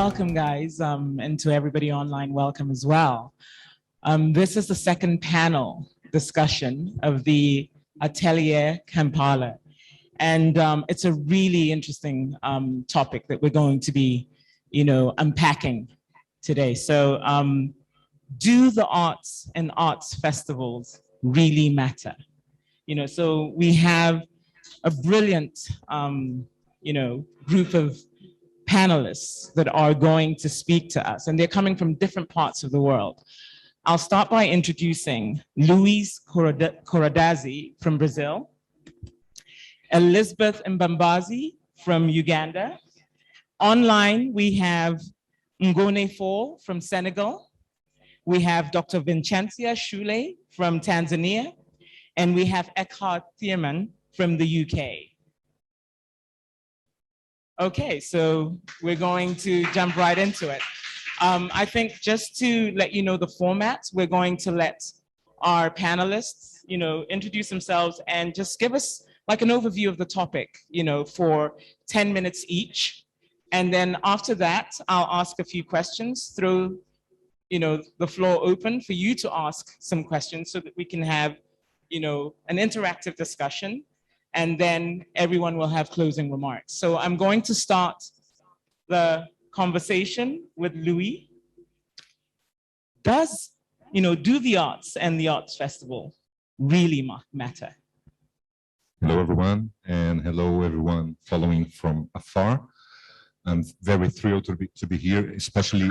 welcome, guys, and to everybody online, welcome as well. This is the second panel discussion of the Atelier Kampala. And it's a really interesting topic that we're going to be, unpacking today. So do the arts and arts festivals really matter? So we have a brilliant, group of panelists that are going to speak to us, and they're coming from different parts of the world. I'll start by introducing Luiz Coradazzi from Brazil, Elizabeth Mbabazi from Uganda. Online, we have Ngone Fall from Senegal. We have Dr. Vicensia Shule from Tanzania, and we have Eckhard Thiemann from the UK. Okay, so we're going to jump right into it. I think just to let you know the format, we're going to let our panelists, introduce themselves and just give us like an overview of the topic, for 10 minutes each. And then after that, I'll ask a few questions, throw, the floor open for you to ask some questions so that we can have, an interactive discussion. And then everyone will have closing remarks. So I'm going to start the conversation with Louis. Does, do the arts and the arts festival really matter? Hello, everyone, and hello, everyone following from afar. I'm very thrilled to be here, especially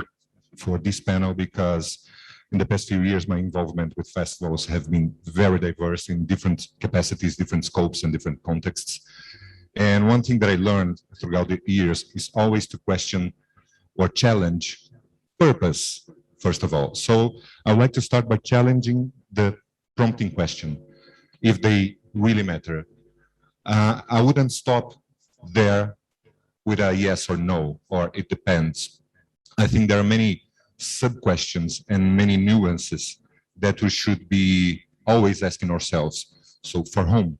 for this panel, because in the past few years, my involvement with festivals have been very diverse in different capacities, different scopes, and different contexts. And one thing that I learned throughout the years is always to question or challenge purpose, first of all. So I would like to start by challenging the prompting question, if they really matter. I wouldn't stop there with a yes or no, or it depends. I think there are many sub-questions and many nuances that we should be always asking ourselves. So for whom?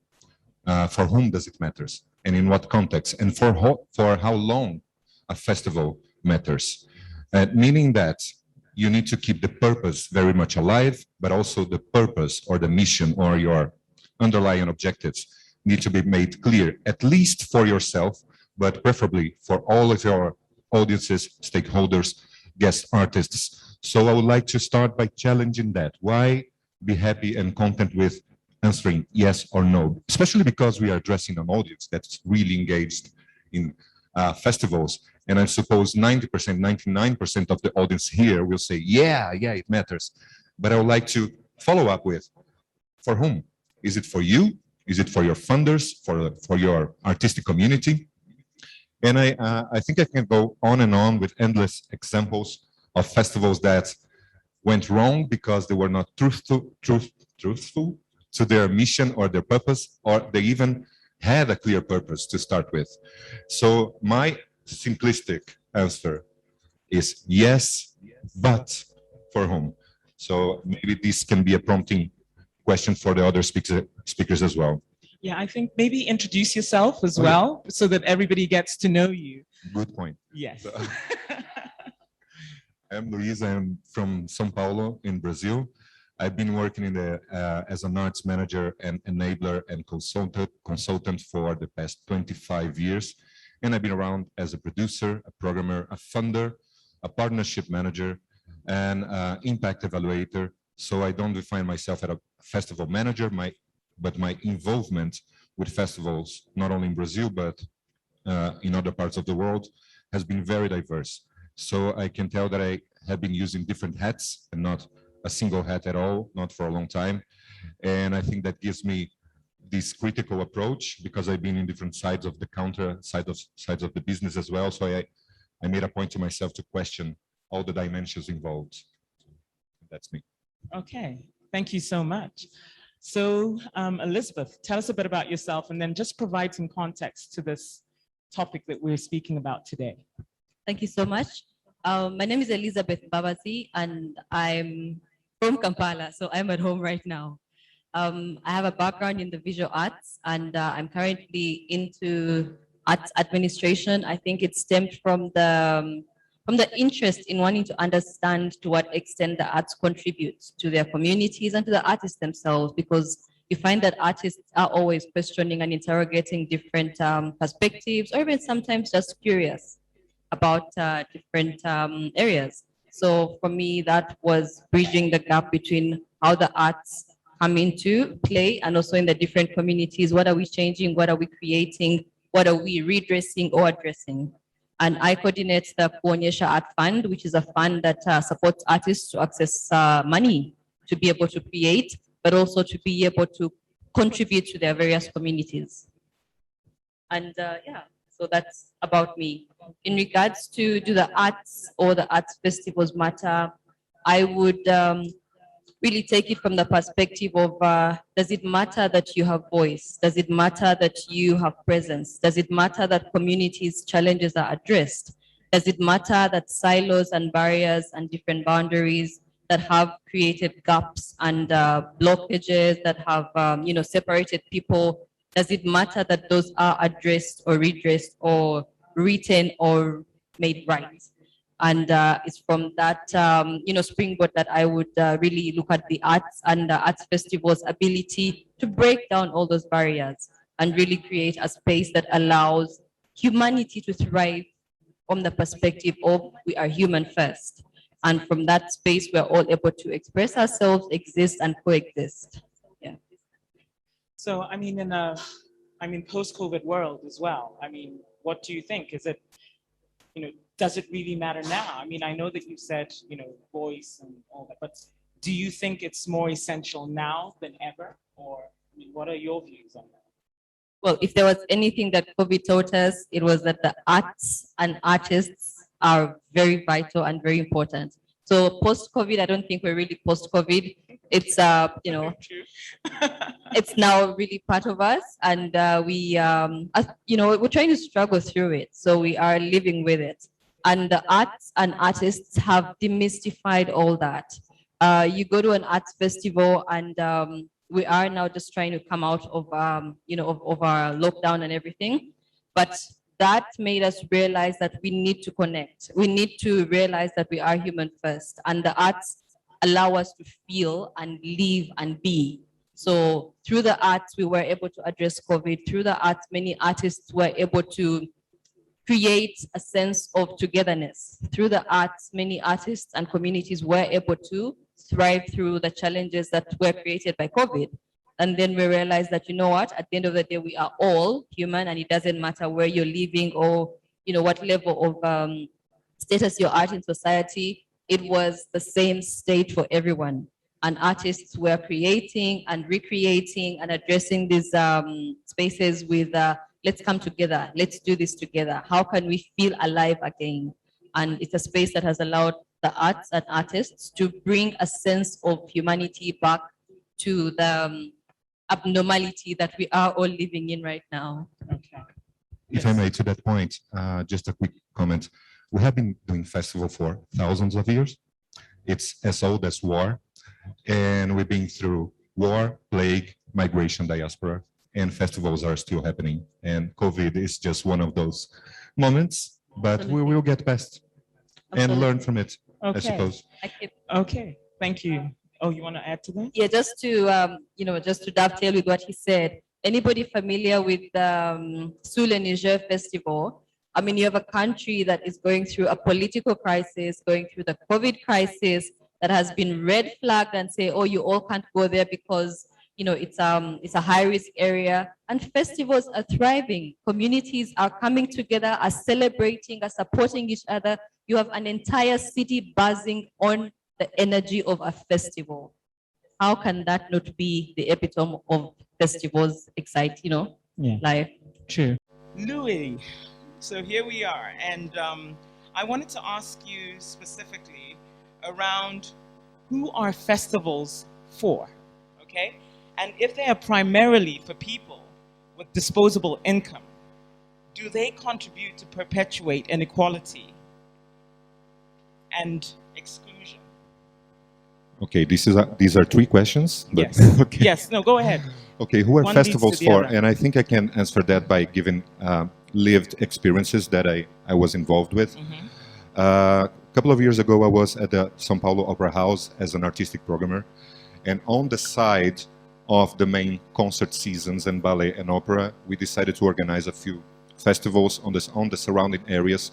For whom does it matter? And in what context? And for how long a festival matters? Meaning that you need to keep the purpose very much alive, but also the purpose or the mission or your underlying objectives need to be made clear, at least for yourself, but preferably for all of your audiences, stakeholders, guest artists. So I would like to start by challenging that. Why be happy and content with answering yes or no? Especially because we are addressing an audience that's really engaged in festivals. And I suppose 90%, 99% of the audience here will say, yeah, it matters. But I would like to follow up with, for whom? Is it for you? Is it for your funders, for your artistic community? And I think I can go on and on with endless examples of festivals that went wrong because they were not truthful to their mission or their purpose, or they even had a clear purpose to start with. So my simplistic answer is yes, but for whom? So maybe this can be a prompting question for the other speakers as well. Yeah, I think maybe introduce yourself as well, so that everybody gets to know you. Good point. Yes. So, I'm Luiz. I'm from São Paulo in Brazil. I've been working in as an arts manager and enabler and consultant for the past 25 years. And I've been around as a producer, a programmer, a funder, a partnership manager, and impact evaluator. So I don't define myself as a festival manager, but my involvement with festivals, not only in Brazil, but in other parts of the world, has been very diverse. So I can tell that I have been using different hats and not a single hat at all, not for a long time. And I think that gives me this critical approach because I've been in different sides of the counter, sides of the business as well. So I made a point to myself to question all the dimensions involved. That's me. Okay, thank you so much. So Elizabeth, tell us a bit about yourself and then just provide some context to this topic that we're speaking about today. Thank you so much. My name is Elizabeth Mbabazi and I'm from Kampala, so I'm at home right now. I have a background in the visual arts and I'm currently into arts administration. I think it stemmed from the from the interest in wanting to understand to what extent the arts contribute to their communities and to the artists themselves, because you find that artists are always questioning and interrogating different perspectives, or even sometimes just curious about different areas. So for me, that was bridging the gap between how the arts come into play and also in the different communities. What are we changing? What are we creating? What are we redressing or addressing? And I coordinate the Kuonyesha Art Fund, which is a fund that supports artists to access money to be able to create, but also to be able to contribute to their various communities. And yeah, so that's about me. In regards to do the arts or the arts festivals matter, I would really take it from the perspective of, does it matter that you have voice? Does it matter that you have presence? Does it matter that communities' challenges are addressed? Does it matter that silos and barriers and different boundaries that have created gaps and blockages that have separated people, does it matter that those are addressed or redressed or written or made right? And it's from that springboard that I would really look at the arts and the arts festivals' ability to break down all those barriers and really create a space that allows humanity to thrive from the perspective of we are human first. And from that space, we're all able to express ourselves, exist, and coexist. Yeah. So, I mean, in a post-COVID world as well, I mean, what do you think? Is it, does it really matter now? I mean, I know that you said, voice and all that, but do you think it's more essential now than ever? Or, I mean, what are your views on that? Well, if there was anything that COVID taught us, it was that the arts and artists are very vital and very important. So post-COVID, I don't think we're really post-COVID. It's, it's now really part of us, and we're trying to struggle through it. So we are living with it. And the arts and artists have demystified all that. You go to an arts festival, and we are now just trying to come out of, of our lockdown and everything. But that made us realize that we need to connect. We need to realize that we are human first, and the arts allow us to feel and live and be. So through the arts, we were able to address COVID. Through the arts, many artists were able to create a sense of togetherness. Through the arts, many artists and communities were able to thrive through the challenges that were created by COVID. And then we realized that, at the end of the day, we are all human, and it doesn't matter where you're living or, what level of status you're at in society. It was the same state for everyone. And artists were creating and recreating and addressing these spaces with, let's come together, let's do this together. How can we feel alive again? And it's a space that has allowed the arts and artists to bring a sense of humanity back to the abnormality that we are all living in right now. Okay. If I may, to that point, just a quick comment. We have been doing festival for thousands of years. It's as old as war. And we've been through war, plague, migration, diaspora, and festivals are still happening. And COVID is just one of those moments, but we will get past and learn from it, I suppose. Okay, thank you. Oh, you want to add to that? Yeah, just to dovetail with what he said. Anybody familiar with the Shule Niger Festival? I mean, you have a country that is going through a political crisis, going through the COVID crisis, that has been red flagged and say, oh, you all can't go there because it's a high risk area. And festivals are thriving. Communities are coming together, are celebrating, are supporting each other. You have an entire city buzzing on the energy of a festival. How can that not be the epitome of festivals excite, life? True. Louis, so here we are. And I wanted to ask you specifically around who are festivals for, okay? And if they are primarily for people with disposable income, do they contribute to perpetuate inequality and exclusion? Okay, these are three questions. But yes. Okay. Yes, no, go ahead. Okay, who are One festivals leads to the for? other. And I think I can answer that by giving lived experiences that I was involved with. Mm-hmm. A couple of years ago, I was at the São Paulo Opera House as an artistic programmer, and on the side of the main concert seasons and ballet and opera, we decided to organize a few festivals on the surrounding areas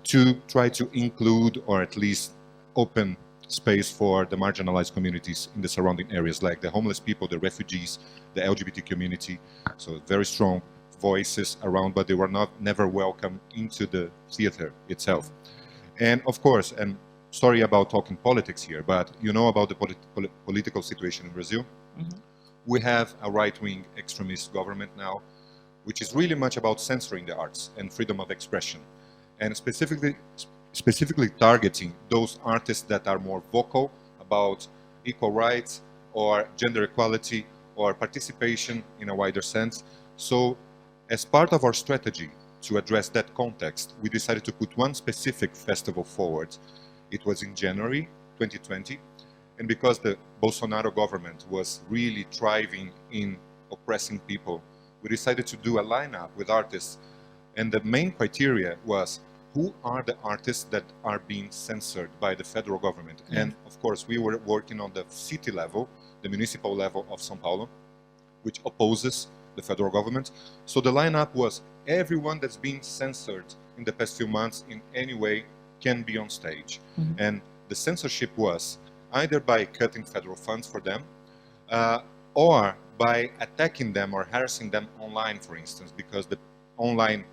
to try to include or at least open space for the marginalized communities in the surrounding areas, like the homeless people, the refugees, the LGBT community. So very strong voices around, but they were never welcome into the theater itself. And of course, and sorry about talking politics here, but you know about the political situation in Brazil. Mhm. We have a right-wing extremist government now, which is really much about censoring the arts and freedom of expression, and specifically targeting those artists that are more vocal about equal rights or gender equality or participation in a wider sense. So as part of our strategy to address that context, we decided to put one specific festival forward. It was in January 2020, and because the Bolsonaro government was really thriving in oppressing people, we decided to do a lineup with artists, and the main criteria was who are the artists that are being censored by the federal government. Yeah. And of course, we were working on the city level, the municipal level of São Paulo, which opposes the federal government. So the lineup was everyone that's been censored in the past few months in any way can be on stage. Mhm. And the censorship was either by cutting federal funds for them, or by attacking them or harassing them online, for instance, because the online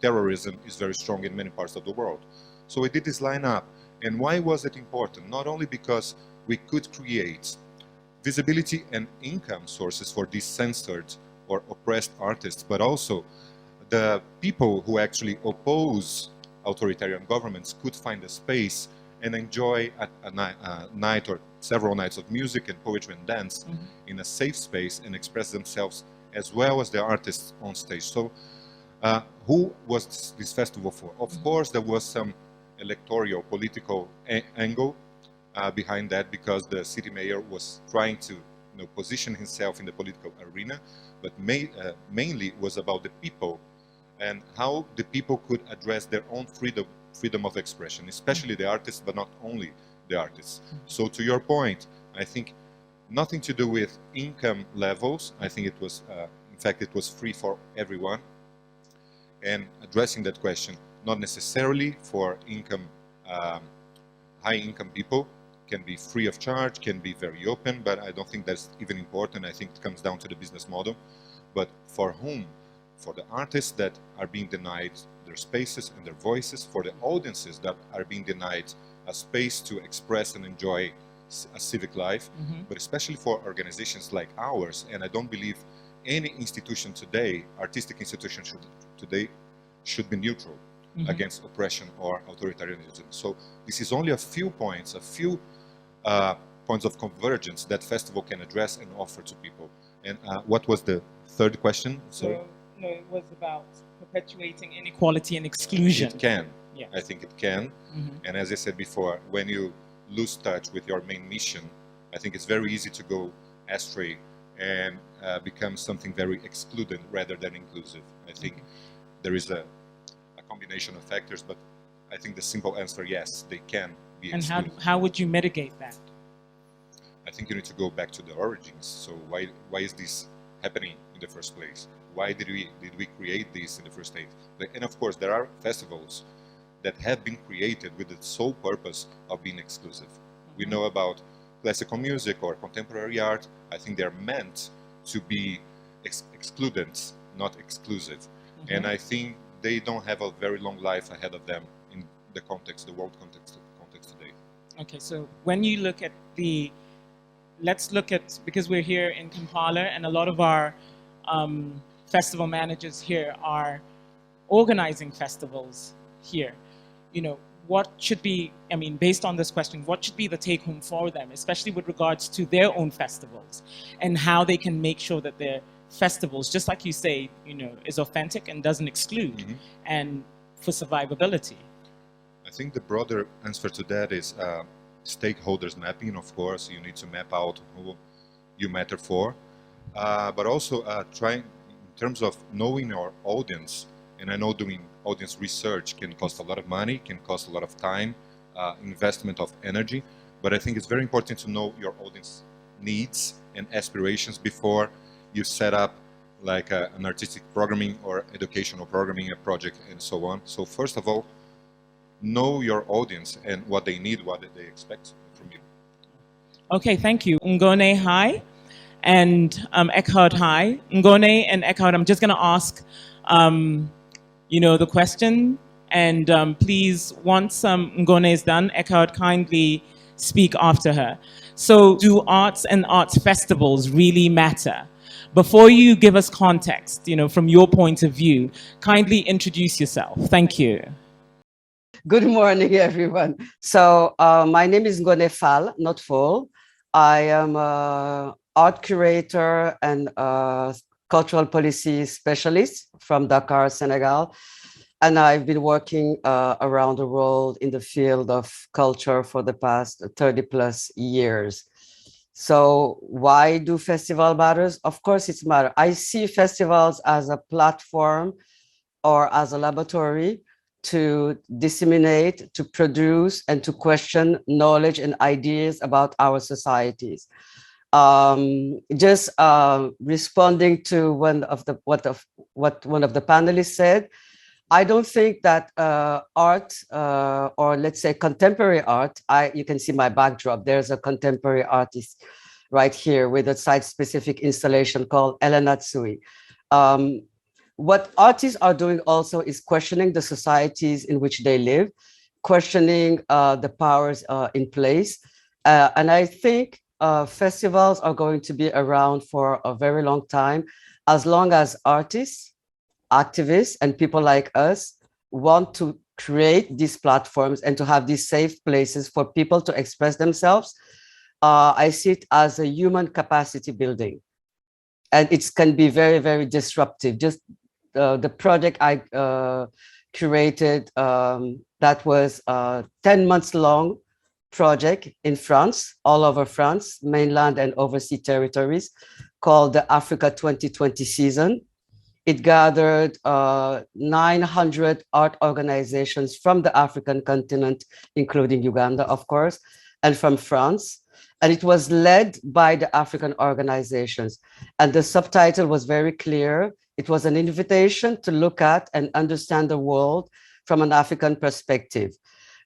terrorism is very strong in many parts of the world. So we did this lineup. And why was it important? Not only because we could create visibility and income sources for these censored or oppressed artists, but also the people who actually oppose authoritarian governments could find a space and enjoy a night or several nights of music and poetry and dance Mhm. in a safe space and express themselves as well as the artists on stage. So who was this festival for? Of course, there was some electoral political angle behind that, because the city mayor was trying to position himself in the political arena, but mainly was about the people and how the people could address their own freedom of expression, especially the artists, but not only the artists. So to your point, I think nothing to do with income levels. I think it was, in fact, it was free for everyone. And addressing that question, not necessarily for income, high income people, can be free of charge, can be very open, but I don't think that's even important. I think it comes down to the business model. But for whom? For the artists that are being denied their spaces and their voices, for the audiences that are being denied a space to express and enjoy a civic life, Mhm. but especially for organizations like ours. And I don't believe any institution today, artistic institution today, should be neutral Mhm. against oppression or authoritarianism. So this is only a few points, a few points of convergence that festival can address and offer to people. And what was the third question? Sorry. So, no, it was about perpetuating inequality and exclusion. It can. Yes. I think it can. Mhm. And as I said before, when you lose touch with your main mission, I think it's very easy to go astray and become something very excluded rather than inclusive. I think there is a combination of factors, but I think the simple answer, yes, they can be And excluded. how would you mitigate that? I think you need to go back to the origins. So why is this happening in the first place? Why did we create this in the first place? And of course, there are festivals that have been created with the sole purpose of being exclusive. We know about classical music or contemporary art. I think they're meant to be excludants, not exclusive. Mhm. And I think they don't have a very long life ahead of them in the context, the world context today. Okay, so when you look at let's look at, because we're here in Kampala and a lot of our festival managers here are organizing festivals here. What should be, I mean, based on this question, what should be the take home for them, especially with regards to their own festivals and how they can make sure that their festivals, just like you say, is authentic and doesn't exclude, Mhm. and for survivability? I think the broader answer to that is stakeholders mapping. Of course, you need to map out who you matter for, but also trying, in terms of knowing your audience And I know doing audience research can cost a lot of money, can cost a lot of time, investment of energy, but I think it's very important to know your audience needs and aspirations before you set up like an artistic programming or educational programming, a project, and so on. So first of all, know your audience and what they need, what they expect from you. Okay, thank you. Ngone, hi. And Eckhard, hi. Ngone and Eckhard, I'm just going to ask, the question. And please, once Ngone is done, Eckhard, kindly speak after her. So do arts and arts festivals really matter? Before you give us context, from your point of view, kindly introduce yourself. Thank you. Good morning, everyone. So my name is Ngone Fall, not Fall. I am an art curator and cultural policy specialist from Dakar, Senegal. And I've been working around the world in the field of culture for the past 30 plus years. So why do festival matters? Of course, it's matter. I see festivals as a platform or as a laboratory to disseminate, to produce, and to question knowledge and ideas about our societies. Responding to what one of the panelists said, I don't think that art, or let's say contemporary art, you can see my backdrop, there's a contemporary artist right here with a site-specific installation called Elena Tsui. What artists are doing also is questioning the societies in which they live, questioning the powers in place. And I think festivals are going to be around for a very long time, as long as artists, activists, and people like us want to create these platforms and to have these safe places for people to express themselves. I see it as a human capacity building. And it can be very, very disruptive. Just the project I curated, that was a 10 months long project in France, all over France, mainland and overseas territories, called the Africa 2020 season. It gathered 900 art organizations from the African continent, including Uganda, of course, and from France. And it was led by the African organizations. And the subtitle was very clear. It was an invitation to look at and understand the world from an African perspective,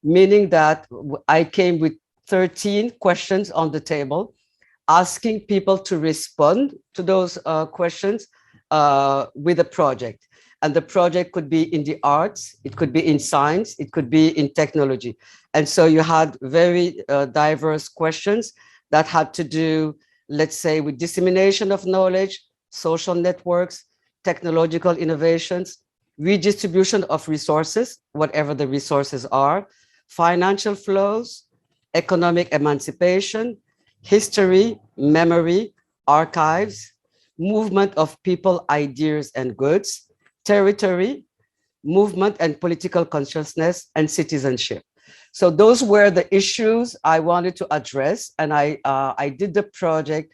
meaning that I came with 13 questions on the table, asking people to respond to those questions with a project. And the project could be in the arts, it could be in science, it could be in technology. And so you had very diverse questions that had to do, let's say, with dissemination of knowledge, social networks, technological innovations, redistribution of resources, whatever the resources are, financial flows, economic emancipation, history, memory, archives, movement of people, ideas, and goods, territory, movement and political consciousness, and citizenship. So those were the issues I wanted to address. And I did the project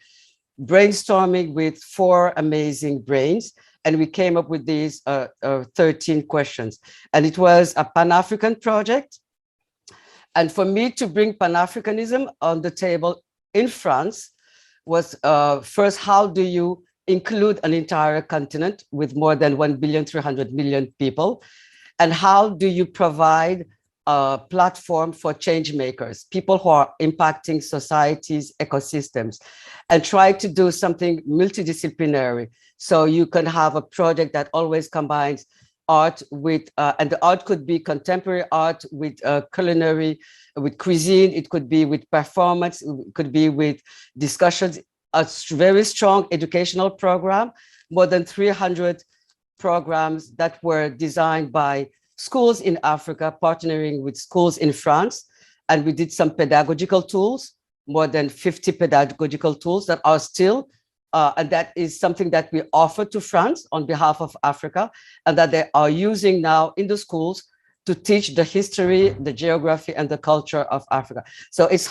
brainstorming with 4 amazing brains. And we came up with these 13 questions. And it was a Pan-African project. And for me to bring Pan-Africanism on the table in France was first, how do you include an entire continent with more than 1,300,000,000 people? And how do you provide a platform for change makers, people who are impacting societies, ecosystems, and try to do something multidisciplinary? So you can have a project that always combines art with, and the art could be contemporary art with culinary, with cuisine, it could be with performance, it could be with discussions, a very strong educational program, more than 300 programs that were designed by schools in Africa, partnering with schools in France. And we did some pedagogical tools, more than 50 pedagogical tools that are still, and that is something that we offer to France on behalf of Africa, and that they are using now in the schools to teach the history, the geography, and the culture of Africa. So it's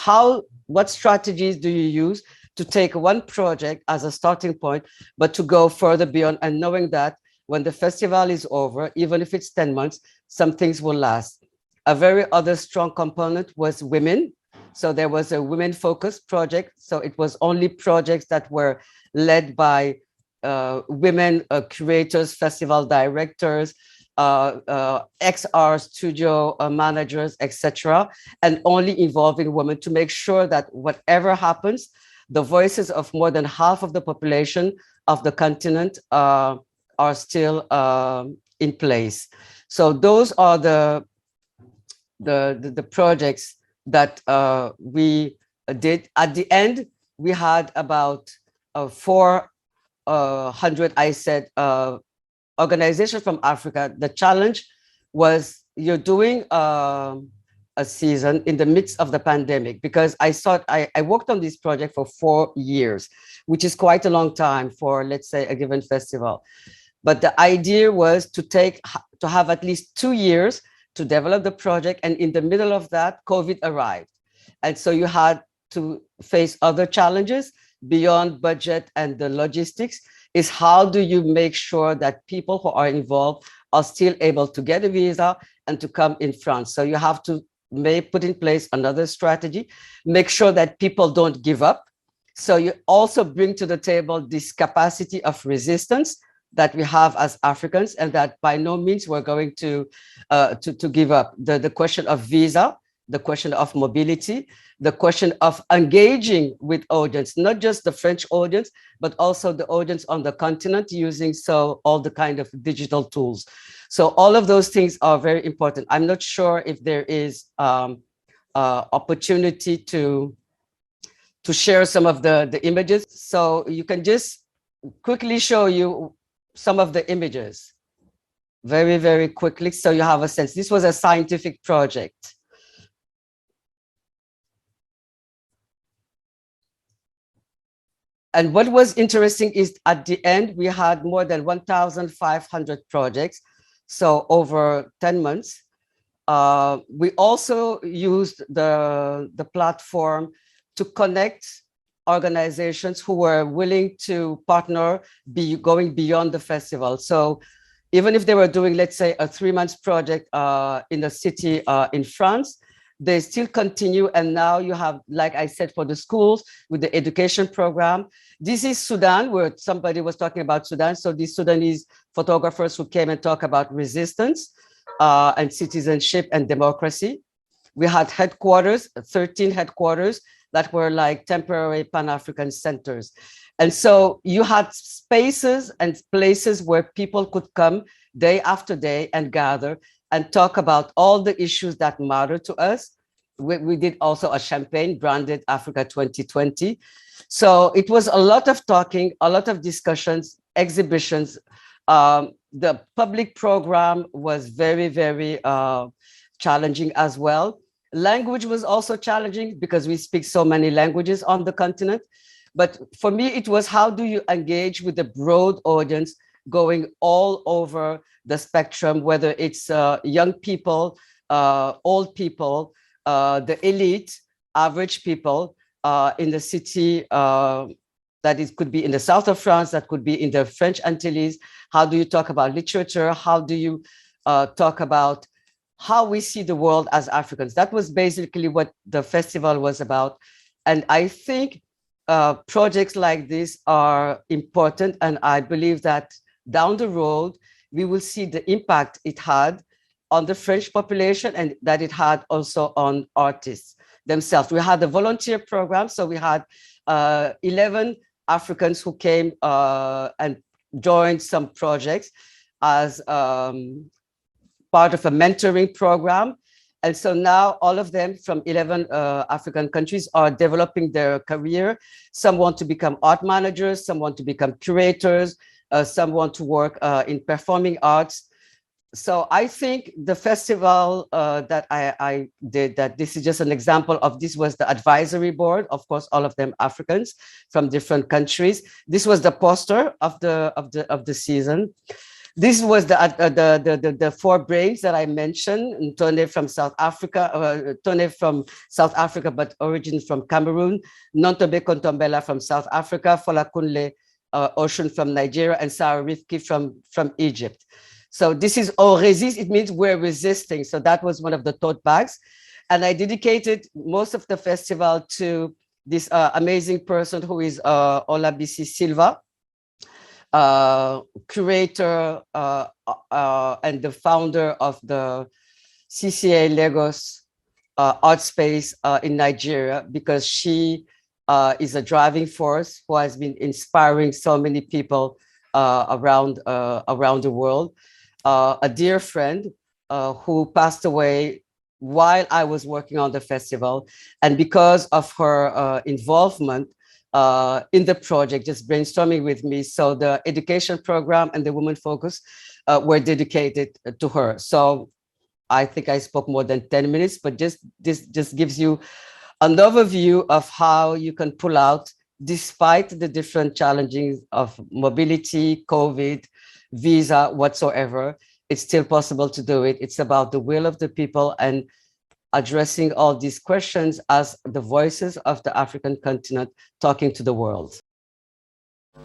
what strategies do you use to take one project as a starting point, but to go further beyond, and knowing that when the festival is over, even if it's 10 months, some things will last. A very other strong component was women. So there was a women-focused project. So it was only projects that were led by women curators, festival directors, XR studio managers, etc., and only involving women to make sure that whatever happens, the voices of more than half of the population of the continent are still in place. So those are the projects that we did. At the end, we had about 400, I said, organizations from Africa. The challenge was you're doing a season in the midst of the pandemic, because I worked on this project for 4 years, which is quite a long time for, let's say, a given festival. But the idea was to have at least 2 years to develop the project. And in the middle of that, COVID arrived. And so you had to face other challenges beyond budget and the logistics. Is how do you make sure that people who are involved are still able to get a visa and to come in France? So you have to put in place another strategy, make sure that people don't give up. So you also bring to the table this capacity of resistance that we have as Africans, and that by no means we're going to give up. The question of visa, the question of mobility, the question of engaging with audience, not just the French audience, but also the audience on the continent, using all the kind of digital tools. So all of those things are very important. I'm not sure if there is opportunity to share some of the images. So you can just quickly show you some of the images very, very quickly, so you have a sense. This was a scientific project. And what was interesting is at the end, we had more than 1,500 projects, so over 10 months. We also used the platform to connect organizations who were willing to partner, going beyond the festival. So even if they were doing, let's say, a 3-month project in a city in France, they still continue. And now you have, like I said, for the schools with the education program. This is Sudan, where somebody was talking about Sudan. So these Sudanese photographers who came and talk about resistance and citizenship and democracy. We had headquarters, 13 headquarters that were like temporary Pan-African centers. And so you had spaces and places where people could come day after day and gather and talk about all the issues that matter to us. We did also a champagne branded Africa 2020. So it was a lot of talking, a lot of discussions, exhibitions. The public program was very, very challenging as well. Language was also challenging because we speak so many languages on the continent. But for me, it was how do you engage with the broad audience going all over the spectrum, whether it's young people, old people, the elite, average people in the city, that it could be in the south of France, that could be in the French Antilles. How do you talk about literature? How do you talk about how we see the world as Africans? That was basically what the festival was about. And I think projects like this are important. And I believe that down the road, we will see the impact it had on the French population and that it had also on artists themselves. We had a volunteer program. So we had 11 Africans who came and joined some projects as part of a mentoring program. And so now all of them from 11 African countries are developing their career. Some want to become art managers, some want to become curators, some want to work in performing arts. So I think the festival that I did, that this is just an example of, this was the advisory board, of course, all of them Africans from different countries. This was the poster of the season. This was the 4 brains that I mentioned. Tone from South Africa, but origin from Cameroon. Nontobe Kontombela from South Africa. Fola Kunle Ocean from Nigeria, and Sarah Rifki from Egypt. So this is all resist. It means we're resisting. So that was one of the tote bags. And I dedicated most of the festival to this amazing person who is Olabisi Silva, curator and the founder of the CCA Lagos art space in Nigeria, because she is a driving force who has been inspiring so many people around the world. A dear friend who passed away while I was working on the festival, and because of her involvement in the project, just brainstorming with me. So the education program and the Women Focus were dedicated to her. So I think I spoke more than 10 minutes, but this just gives you an overview of how you can pull out, despite the different challenges of mobility, COVID, visa, whatsoever. It's still possible to do it. It's about the will of the people and addressing all these questions as the voices of the African continent talking to the world.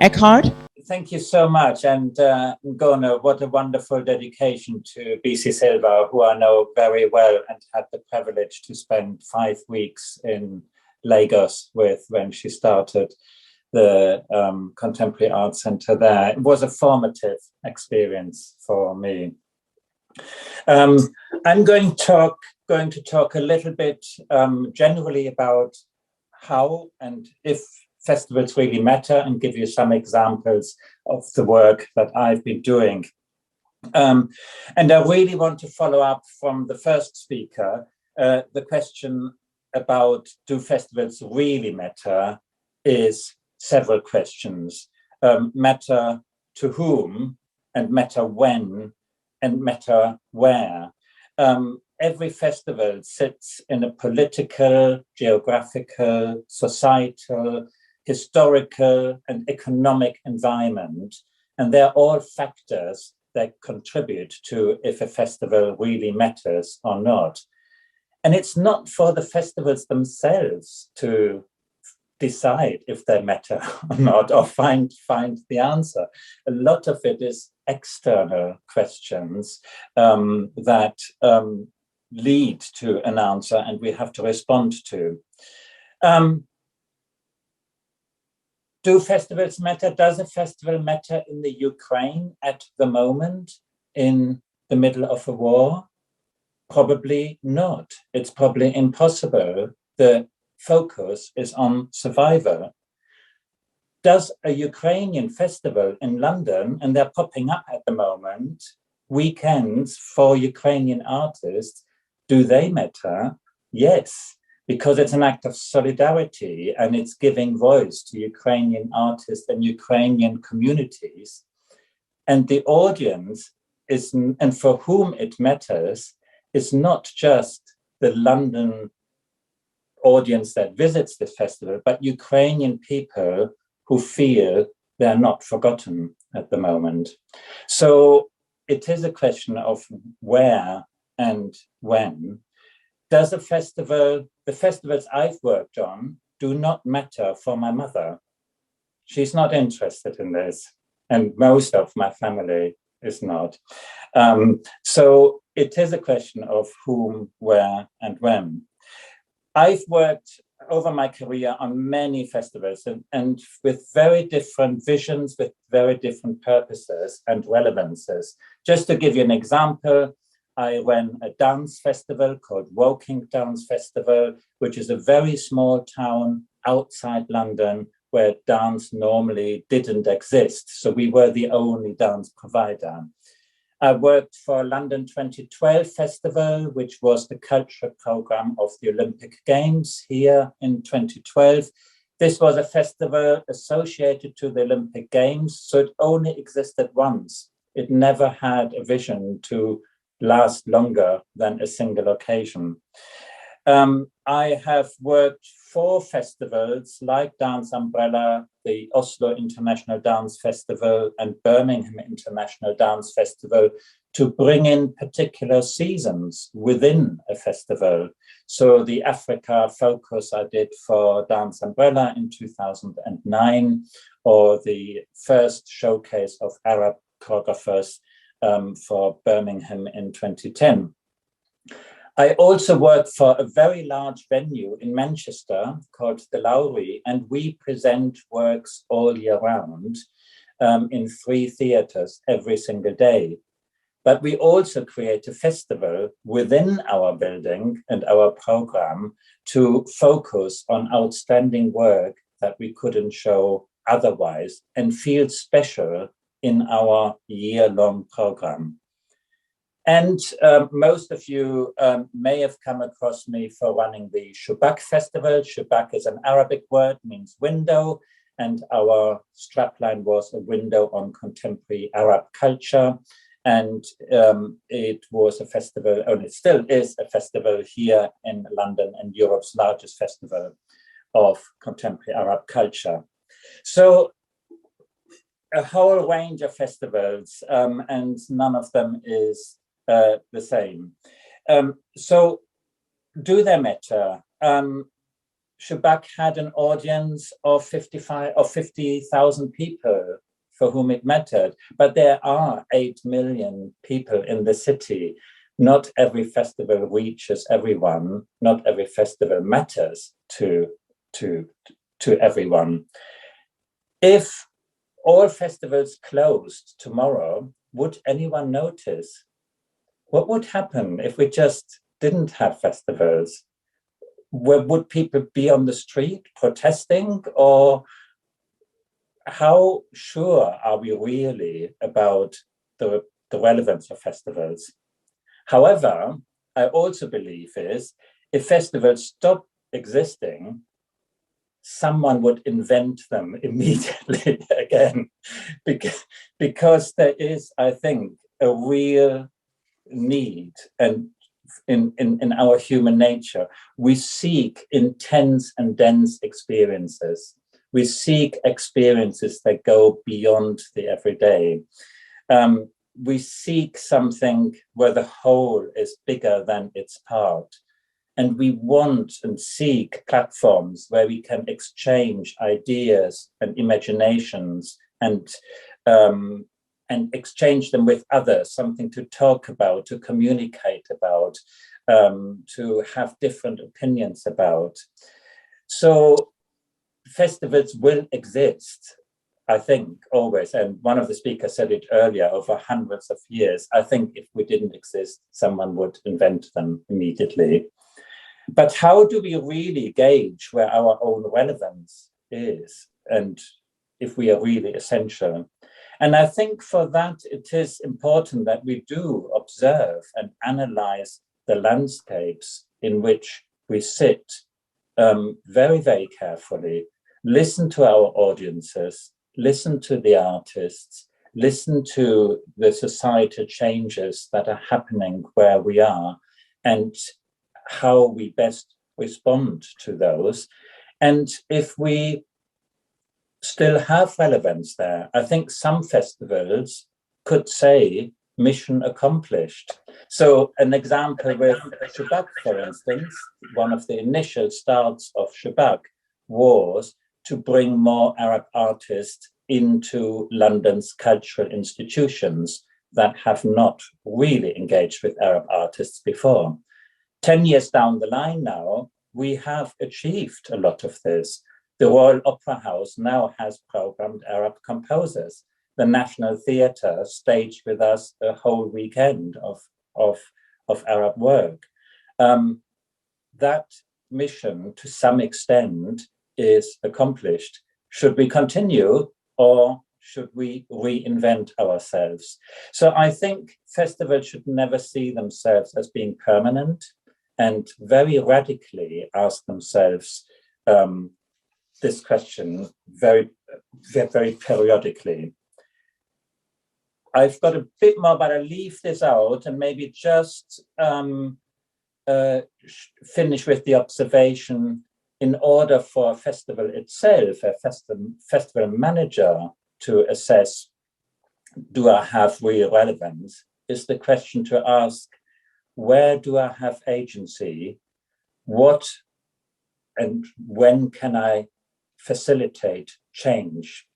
Eckhard? Thank you so much. And Ngona, what a wonderful dedication to BC Silva, who I know very well and had the privilege to spend 5 weeks in Lagos with when she started the Contemporary Art Center there. It was a formative experience for me. I'm going to talk a little bit generally about how and if festivals really matter, and give you some examples of the work that I've been doing. And I really want to follow up from the first speaker, the question about do festivals really matter is several questions. Matter to whom, and matter when, and matter where. Every festival sits in a political, geographical, societal, historical, and economic environment. And they're all factors that contribute to if a festival really matters or not. And it's not for the festivals themselves to decide if they matter or not, or find the answer. A lot of it is external questions that lead to an answer, and we have to respond to. Do festivals matter? Does a festival matter in the Ukraine at the moment, in the middle of a war? Probably not. It's probably impossible. The focus is on survival. Does a Ukrainian festival in London, and they're popping up at the moment, weekends for Ukrainian artists, do they matter? Yes, because it's an act of solidarity and it's giving voice to Ukrainian artists and Ukrainian communities. And the audience is, and for whom it matters, is not just the London audience that visits the festival, but Ukrainian people who feel they're not forgotten at the moment. So it is a question of where and when. Does a festival, the festivals I've worked on do not matter for my mother. She's not interested in this, and most of my family is not. So it is a question of whom, where, and when. I've worked over my career on many festivals and with very different visions, with very different purposes and relevances. Just to give you an example, I ran a dance festival called Woking Dance Festival, which is a very small town outside London where dance normally didn't exist. So we were the only dance provider. I worked for London 2012 Festival, which was the cultural program of the Olympic Games here in 2012. This was a festival associated to the Olympic Games, so it only existed once. It never had a vision to last longer than a single occasion. I have worked 4 festivals like Dance Umbrella, the Oslo International Dance Festival and Birmingham International Dance Festival to bring in particular seasons within a festival. So the Africa focus I did for Dance Umbrella in 2009, or the first showcase of Arab choreographers for Birmingham in 2010. I also work for a very large venue in Manchester called the Lowry, and we present works all year round in 3 theatres every single day. But we also create a festival within our building and our program to focus on outstanding work that we couldn't show otherwise and feel special in our year-long program. And most of you may have come across me for running the Shubbak festival. Shubbak is an Arabic word, means window, and our strapline was a window on contemporary Arab culture. And it was a festival, and it still is a festival here in London, and Europe's largest festival of contemporary Arab culture. So a whole range of festivals, and none of them is the same. So do they matter? Shubbak had an audience of 50,000 people for whom it mattered, but there are 8 million people in the city. Not every festival reaches everyone. Not every festival matters to everyone. If all festivals closed tomorrow, would anyone notice? What would happen if we just didn't have festivals? Would people be on the street protesting, or how sure are we really about the relevance of festivals? However, I also believe is if festivals stop existing, someone would invent them immediately again, because there is, I think, a real need, and in our human nature, we seek intense and dense experiences. We seek experiences that go beyond the everyday. We seek something where the whole is bigger than its part. And we want and seek platforms where we can exchange ideas and imaginations and exchange them with others, something to talk about, to communicate about, to have different opinions about. So festivals will exist, I think, always. And one of the speakers said it earlier, over hundreds of years. I think if we didn't exist, someone would invent them immediately. But how do we really gauge where our own relevance is and if we are really essential? And I think for that, it is important that we do observe and analyze the landscapes in which we sit very, very carefully, listen to our audiences, listen to the artists, listen to the societal changes that are happening where we are, and how we best respond to those. And if we still have relevance there, I think some festivals could say mission accomplished. So an example with Shubbak, for instance, one of the initial starts of Shubbak was to bring more Arab artists into London's cultural institutions that have not really engaged with Arab artists before. 10 years down the line now, we have achieved a lot of this. The Royal Opera House now has programmed Arab composers. The National Theatre staged with us a whole weekend of Arab work. That mission, to some extent, is accomplished. Should we continue, or should we reinvent ourselves? So I think festivals should never see themselves as being permanent, and very radically ask themselves this question very, very periodically. I've got a bit more, but I'll leave this out and maybe just finish with the observation in order for a festival itself, a festival manager to assess, do I have real relevance, is the question to ask, where do I have agency? What and when can I facilitate change?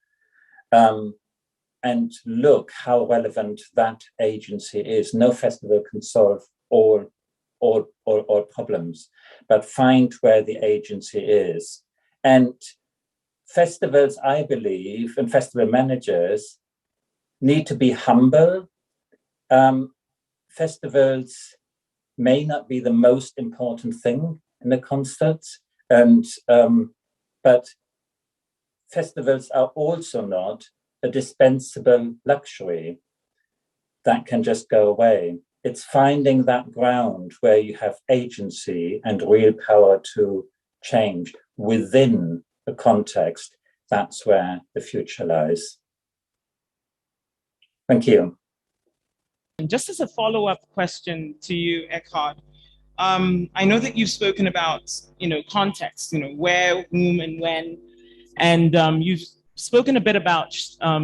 And look how relevant that agency is. No festival can solve all problems, but find where the agency is. And festivals, I believe, and festival managers need to be humble. Festivals may not be the most important thing in the concerts, and but festivals are also not a dispensable luxury that can just go away. It's finding that ground where you have agency and real power to change within the context. That's where the future lies. Thank you. And just as a follow-up question to you, Eckhard, I know that you've spoken about, context, where, whom, and when, and you've spoken a bit about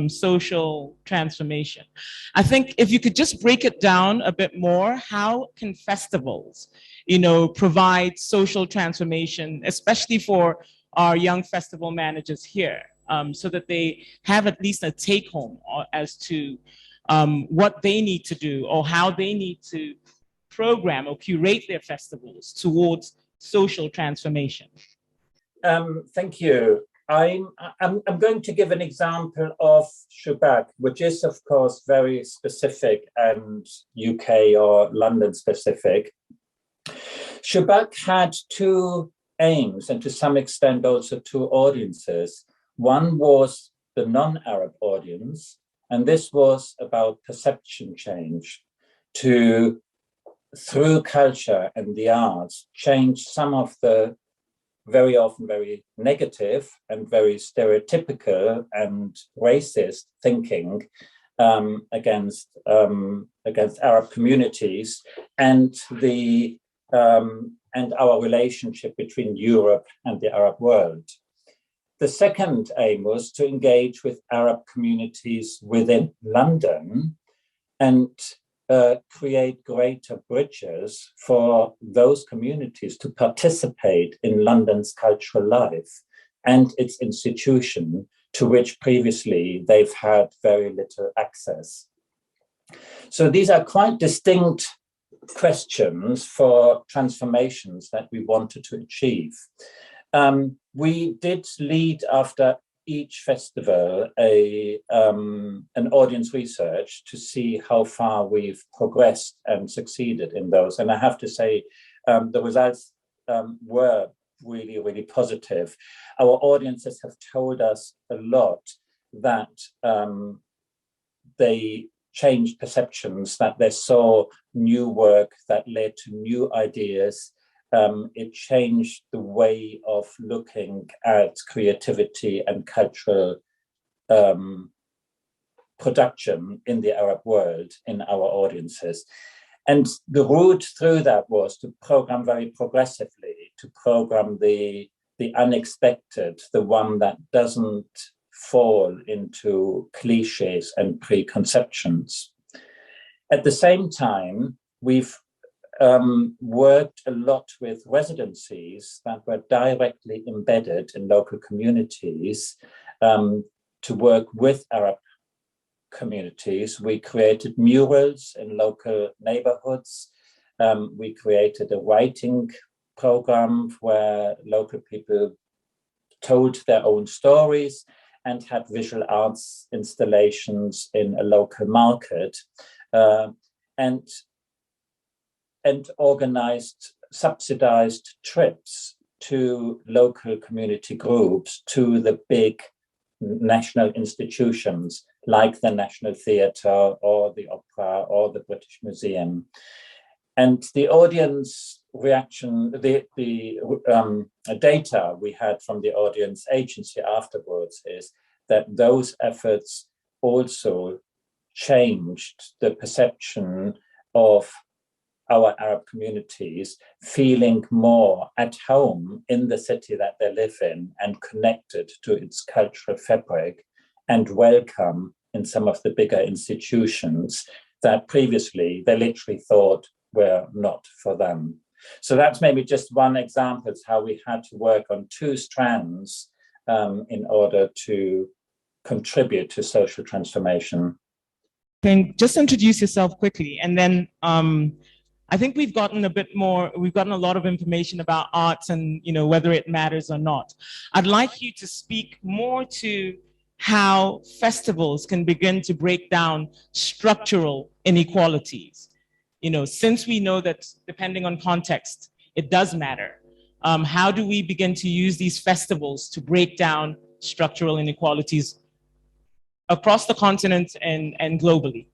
social transformation. I think if you could just break it down a bit more, how can festivals, provide social transformation, especially for our young festival managers here, so that they have at least a take home as to what they need to do or how they need to program or curate their festivals towards social transformation? Thank you. I'm going to give an example of Shubbak, which is, of course, very specific and UK or London specific. Shubbak had two aims, and to some extent also two audiences. One was the non-Arab audience, and this was about perception change, to, through culture and the arts, change some of the very often very negative and very stereotypical and racist thinking against Arab communities, and our relationship between Europe and the Arab world. The second aim was to engage with Arab communities within London and create greater bridges for those communities to participate in London's cultural life and its institution, to which previously they've had very little access. So these are quite distinct questions for transformations that we wanted to achieve. We did lead, after each festival, an audience research to see how far we've progressed and succeeded in those. And I have to say, the results were really, really positive. Our audiences have told us a lot that they changed perceptions, that they saw new work that led to new ideas. It changed the way of looking at creativity and cultural production in the Arab world, in our audiences. And the route through that was to program very progressively, to program the unexpected, the one that doesn't fall into cliches and preconceptions. At the same time, we've worked a lot with residencies that were directly embedded in local communities to work with Arab communities. We created murals in local neighborhoods. We created a writing program where local people told their own stories and had visual arts installations in a local market. And organized subsidized trips to local community groups, to the big national institutions like the National Theatro or the Opera or the British Museum. And the audience reaction, the data we had from the audience agency afterwards is that those efforts also changed the perception of our Arab communities feeling more at home in the city that they live in and connected to its cultural fabric and welcome in some of the bigger institutions that previously they literally thought were not for them. So that's maybe just one example of how we had to work on two strands in order to contribute to social transformation. Can just introduce yourself quickly, and then I think we've gotten a lot of information about arts and whether it matters or not. I'd like you to speak more to how festivals can begin to break down structural inequalities. Since we know that depending on context, it does matter. How do we begin to use these festivals to break down structural inequalities across the continent and globally?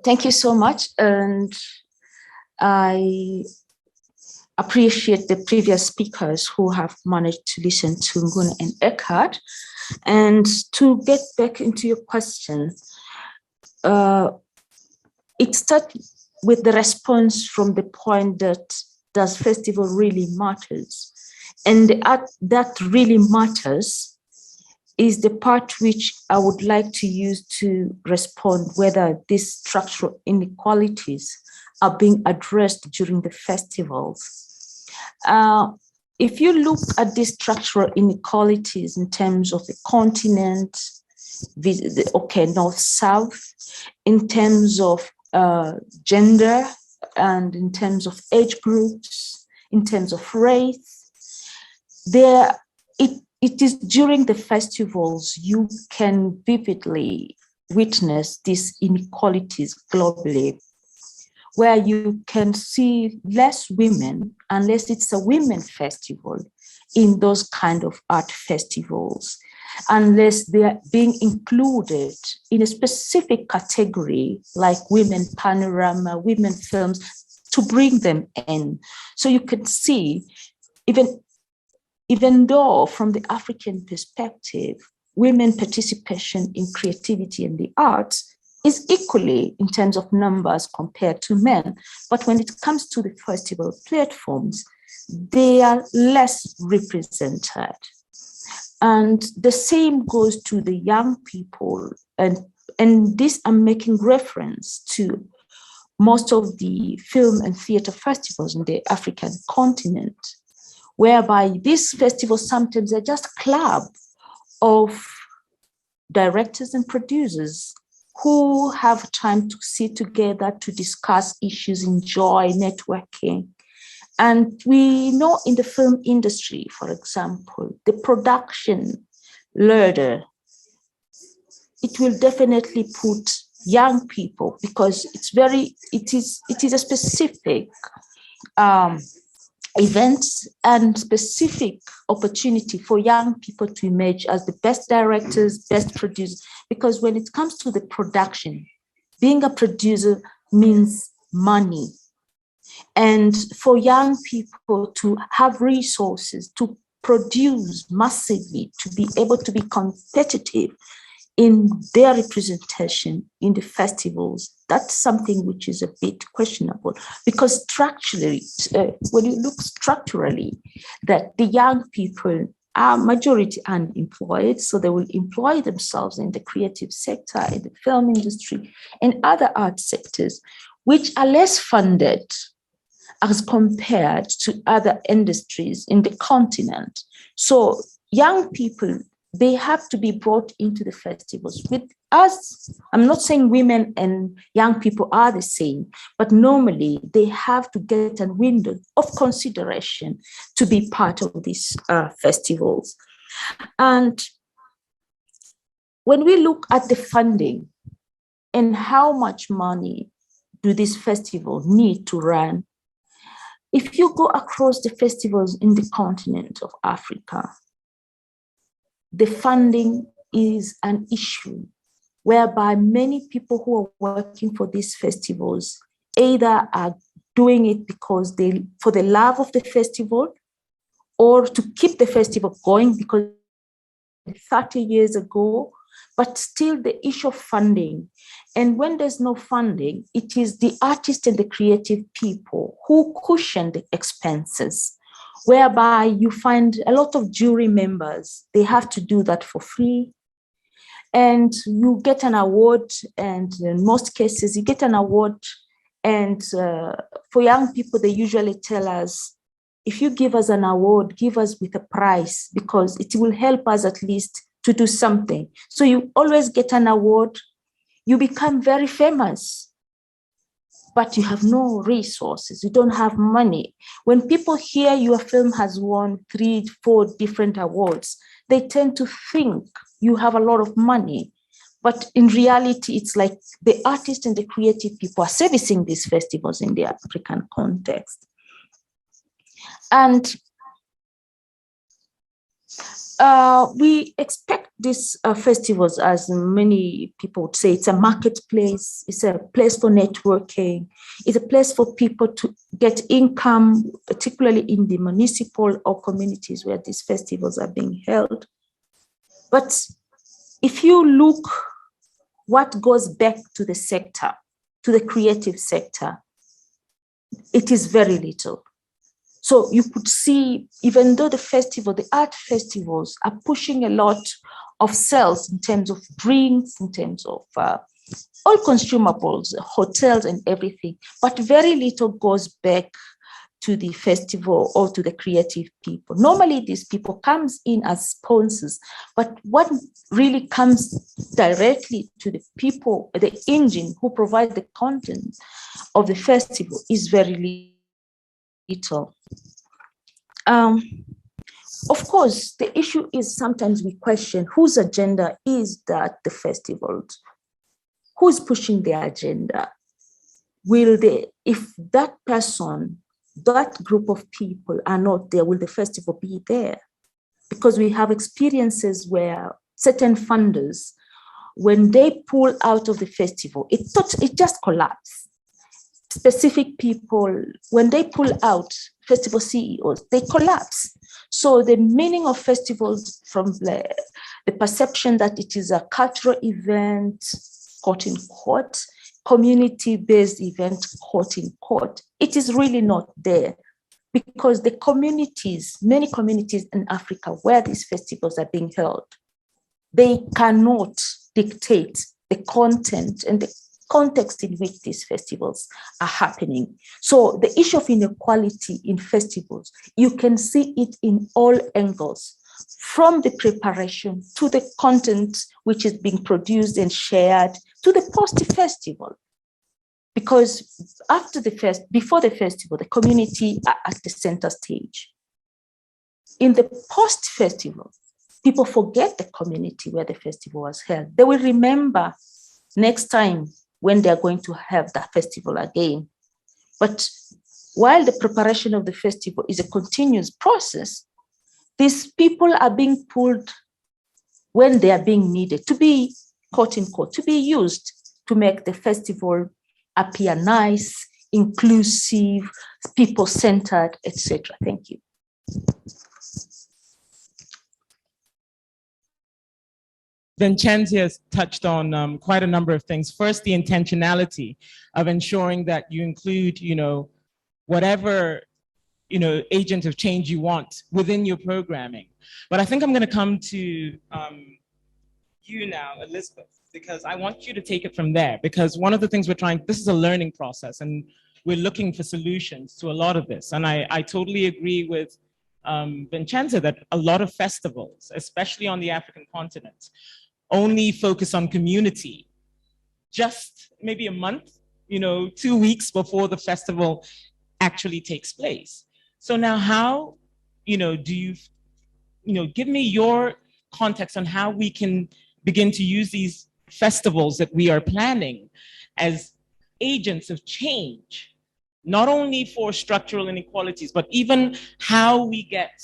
Thank you so much. And I appreciate the previous speakers who have managed to listen to Ngun and Eckhard. And to get back into your question, it starts with the response from the point that does festival really matters? And the art that really matters is the part which I would like to use to respond whether these structural inequalities are being addressed during the festivals. If you look at these structural inequalities in terms of the continent, north-south, in terms of gender, and in terms of age groups, in terms of race, it is during the festivals you can vividly witness these inequalities globally, where you can see less women, unless it's a women festival, in those kind of art festivals, unless they are being included in a specific category like women panorama, women films, to bring them in. So you can see, even though from the African perspective, women participation in creativity and the arts is equally in terms of numbers compared to men. But when it comes to the festival platforms, they are less represented. And the same goes to the young people. And this I'm making reference to most of the film and theater festivals in the African continent, whereby these festivals sometimes are just a club of directors and producers who have time to sit together to discuss issues, enjoy networking. And we know in the film industry, for example, the production ladder, it will definitely put young people, because it is a specific events and specific opportunity for young people to emerge as the best directors, best producers, because when it comes to the production, being a producer means money. And for young people to have resources to produce massively, to be able to be competitive in their representation in the festivals, that's something which is a bit questionable, because structurally, when you look structurally, that the young people are majority unemployed, so they will employ themselves in the creative sector, in the film industry, and other art sectors, which are less funded as compared to other industries in the continent. So young people, they have to be brought into the festivals. With us, I'm not saying women and young people are the same, but normally they have to get a window of consideration to be part of these festivals. And when we look at the funding and how much money do these festivals need to run, if you go across the festivals in the continent of Africa, the funding is an issue whereby many people who are working for these festivals either are doing it because for the love of the festival, or to keep the festival going, because 30 years ago, but still the issue of funding. And when there's no funding, it is the artists and the creative people who cushion the expenses, whereby you find a lot of jury members, they have to do that for free. And you get an award, and in most cases, you get an award. And for young people, they usually tell us, if you give us an award, give us with a price, because it will help us at least to do something. So you always get an award, you become very famous, but you have no resources, you don't have money. When people hear your film has won 3, 4 different awards, they tend to think you have a lot of money. But in reality, it's like the artists and the creative people are servicing these festivals in the African context. And we expect these festivals, as many people would say, it's a marketplace, it's a place for networking, it's a place for people to get income, particularly in the municipal or communities where these festivals are being held. But if you look what goes back to the sector, to the creative sector, it is very little. So you could see, even though the art festivals are pushing a lot of sales in terms of drinks, in terms of all consumables, hotels and everything, but very little goes back to the festival or to the creative people. Normally, these people comes in as sponsors, but what really comes directly to the people, the engine who provide the content of the festival, is very little. Of course, the issue is sometimes we question whose agenda is that the festival? Who's pushing the agenda? If that person, that group of people are not there, will the festival be there? Because we have experiences where certain funders, when they pull out of the festival, it just collapses. Specific people, when they pull out, festival CEOs, they collapse. So the meaning of festivals, from the perception that it is a cultural event, quote unquote, community-based event, quote unquote, it is really not there, because the communities, many communities in Africa where these festivals are being held, they cannot dictate the content and the context in which these festivals are happening. So the issue of inequality in festivals, you can see it in all angles, from the preparation to the content which is being produced and shared, to the post-festival. Because before the festival, the community are at the center stage. In the post-festival, people forget the community where the festival was held. They will remember next time when they're going to have that festival again. But while the preparation of the festival is a continuous process, these people are being pulled when they are being needed to be, quote unquote, to be used to make the festival appear nice, inclusive, people-centered, etc. Thank you. Vicensia has touched on quite a number of things. First, the intentionality of ensuring that you include, whatever, agent of change you want within your programming. But I think I'm going to come to you now, Elizabeth, because I want you to take it from there. Because one of the things this is a learning process, and we're looking for solutions to a lot of this. And I totally agree with Vicensia that a lot of festivals, especially on the African continent, only focus on community just maybe a month, 2 weeks before the festival actually takes place. So now how, do you, give me your context on how we can begin to use these festivals that we are planning as agents of change, not only for structural inequalities, but even how we get,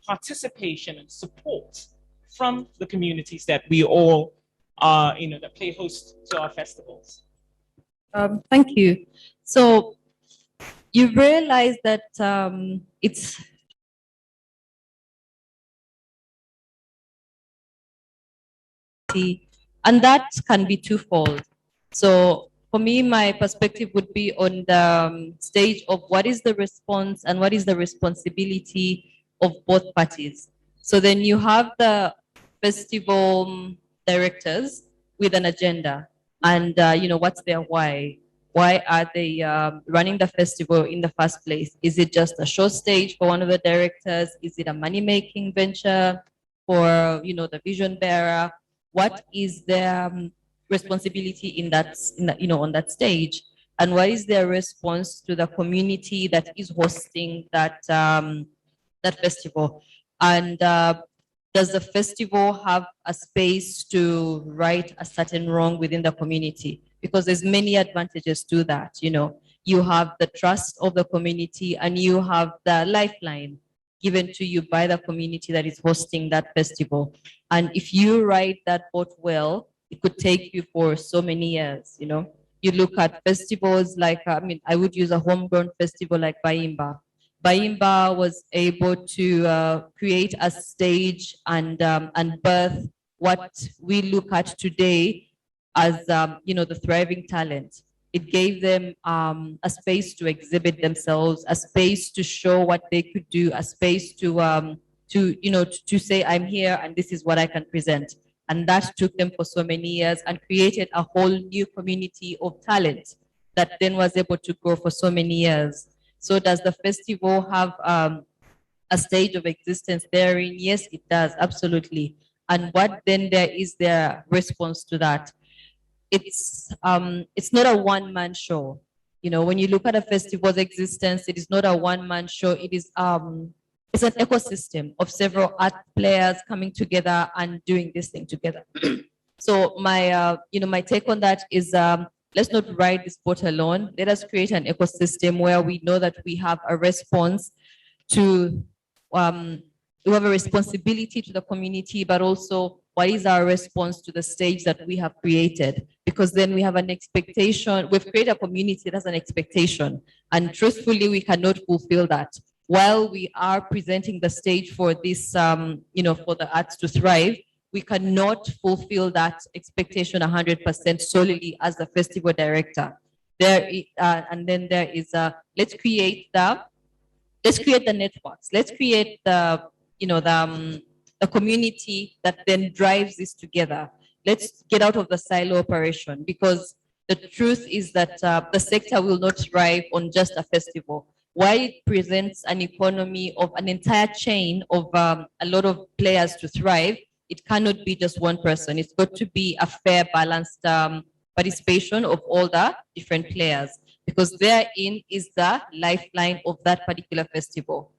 participation and support from the communities that we all that play host to our festivals. Thank you. So you realize that it's and that can be twofold. So for me, my perspective would be on the stage of what is the response and what is the responsibility of both parties. So then you have the festival directors with an agenda, and what's their why? Why are they running the festival in the first place? Is it just a show stage for one of the directors? Is it a money-making venture for the vision bearer? What is their responsibility in that, on that stage? And what is their response to the community that is hosting that that festival? And does the festival have a space to right a certain wrong within the community? Because there's many advantages to that. You have the trust of the community, and you have the lifeline given to you by the community that is hosting that festival. And if you ride that boat well, it could take you for so many years. You look at festivals like, I would use a homegrown festival like Baimba. Baimba was able to create a stage and birth what we look at today as the thriving talent. It gave them a space to exhibit themselves, a space to show what they could do, a space to say, I'm here and this is what I can present. And that took them for so many years and created a whole new community of talent that then was able to grow for so many years. So does the festival have a stage of existence therein? Yes, it does, absolutely. And what then there is their response to that? It's not a one-man show. When you look at a festival's existence, it is not a one-man show. It is it's an ecosystem of several art players coming together and doing this thing together. So my my take on that is let's not ride this boat alone. Let us create an ecosystem where we know that we have a response to we have a responsibility to the community, but also what is our response to the stage that we have created? Because then we have an expectation. We've created a community that has an expectation, and truthfully, we cannot fulfill that. While we are presenting the stage for this, for the arts to thrive, we cannot fulfill that expectation 100% solely as the festival director. And then there is let's create the networks. Let's create the community that then drives this together. Let's get out of the silo operation, because the truth is that the sector will not thrive on just a festival. While it presents an economy of an entire chain of a lot of players to thrive, it cannot be just one person. It's got to be a fair, balanced participation of all the different players, because therein is the lifeline of that particular festival.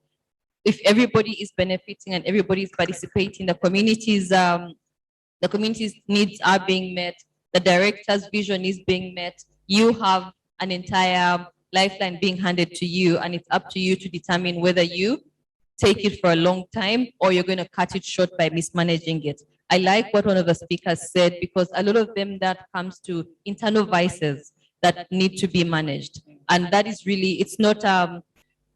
If everybody is benefiting and everybody is participating, the community's needs are being met, the director's vision is being met, you have an entire lifeline being handed to you, and it's up to you to determine whether you take it for a long time or you're going to cut it short by mismanaging it. I like what one of the speakers said, because a lot of them, that comes to internal vices that need to be managed. And that is really, it's not,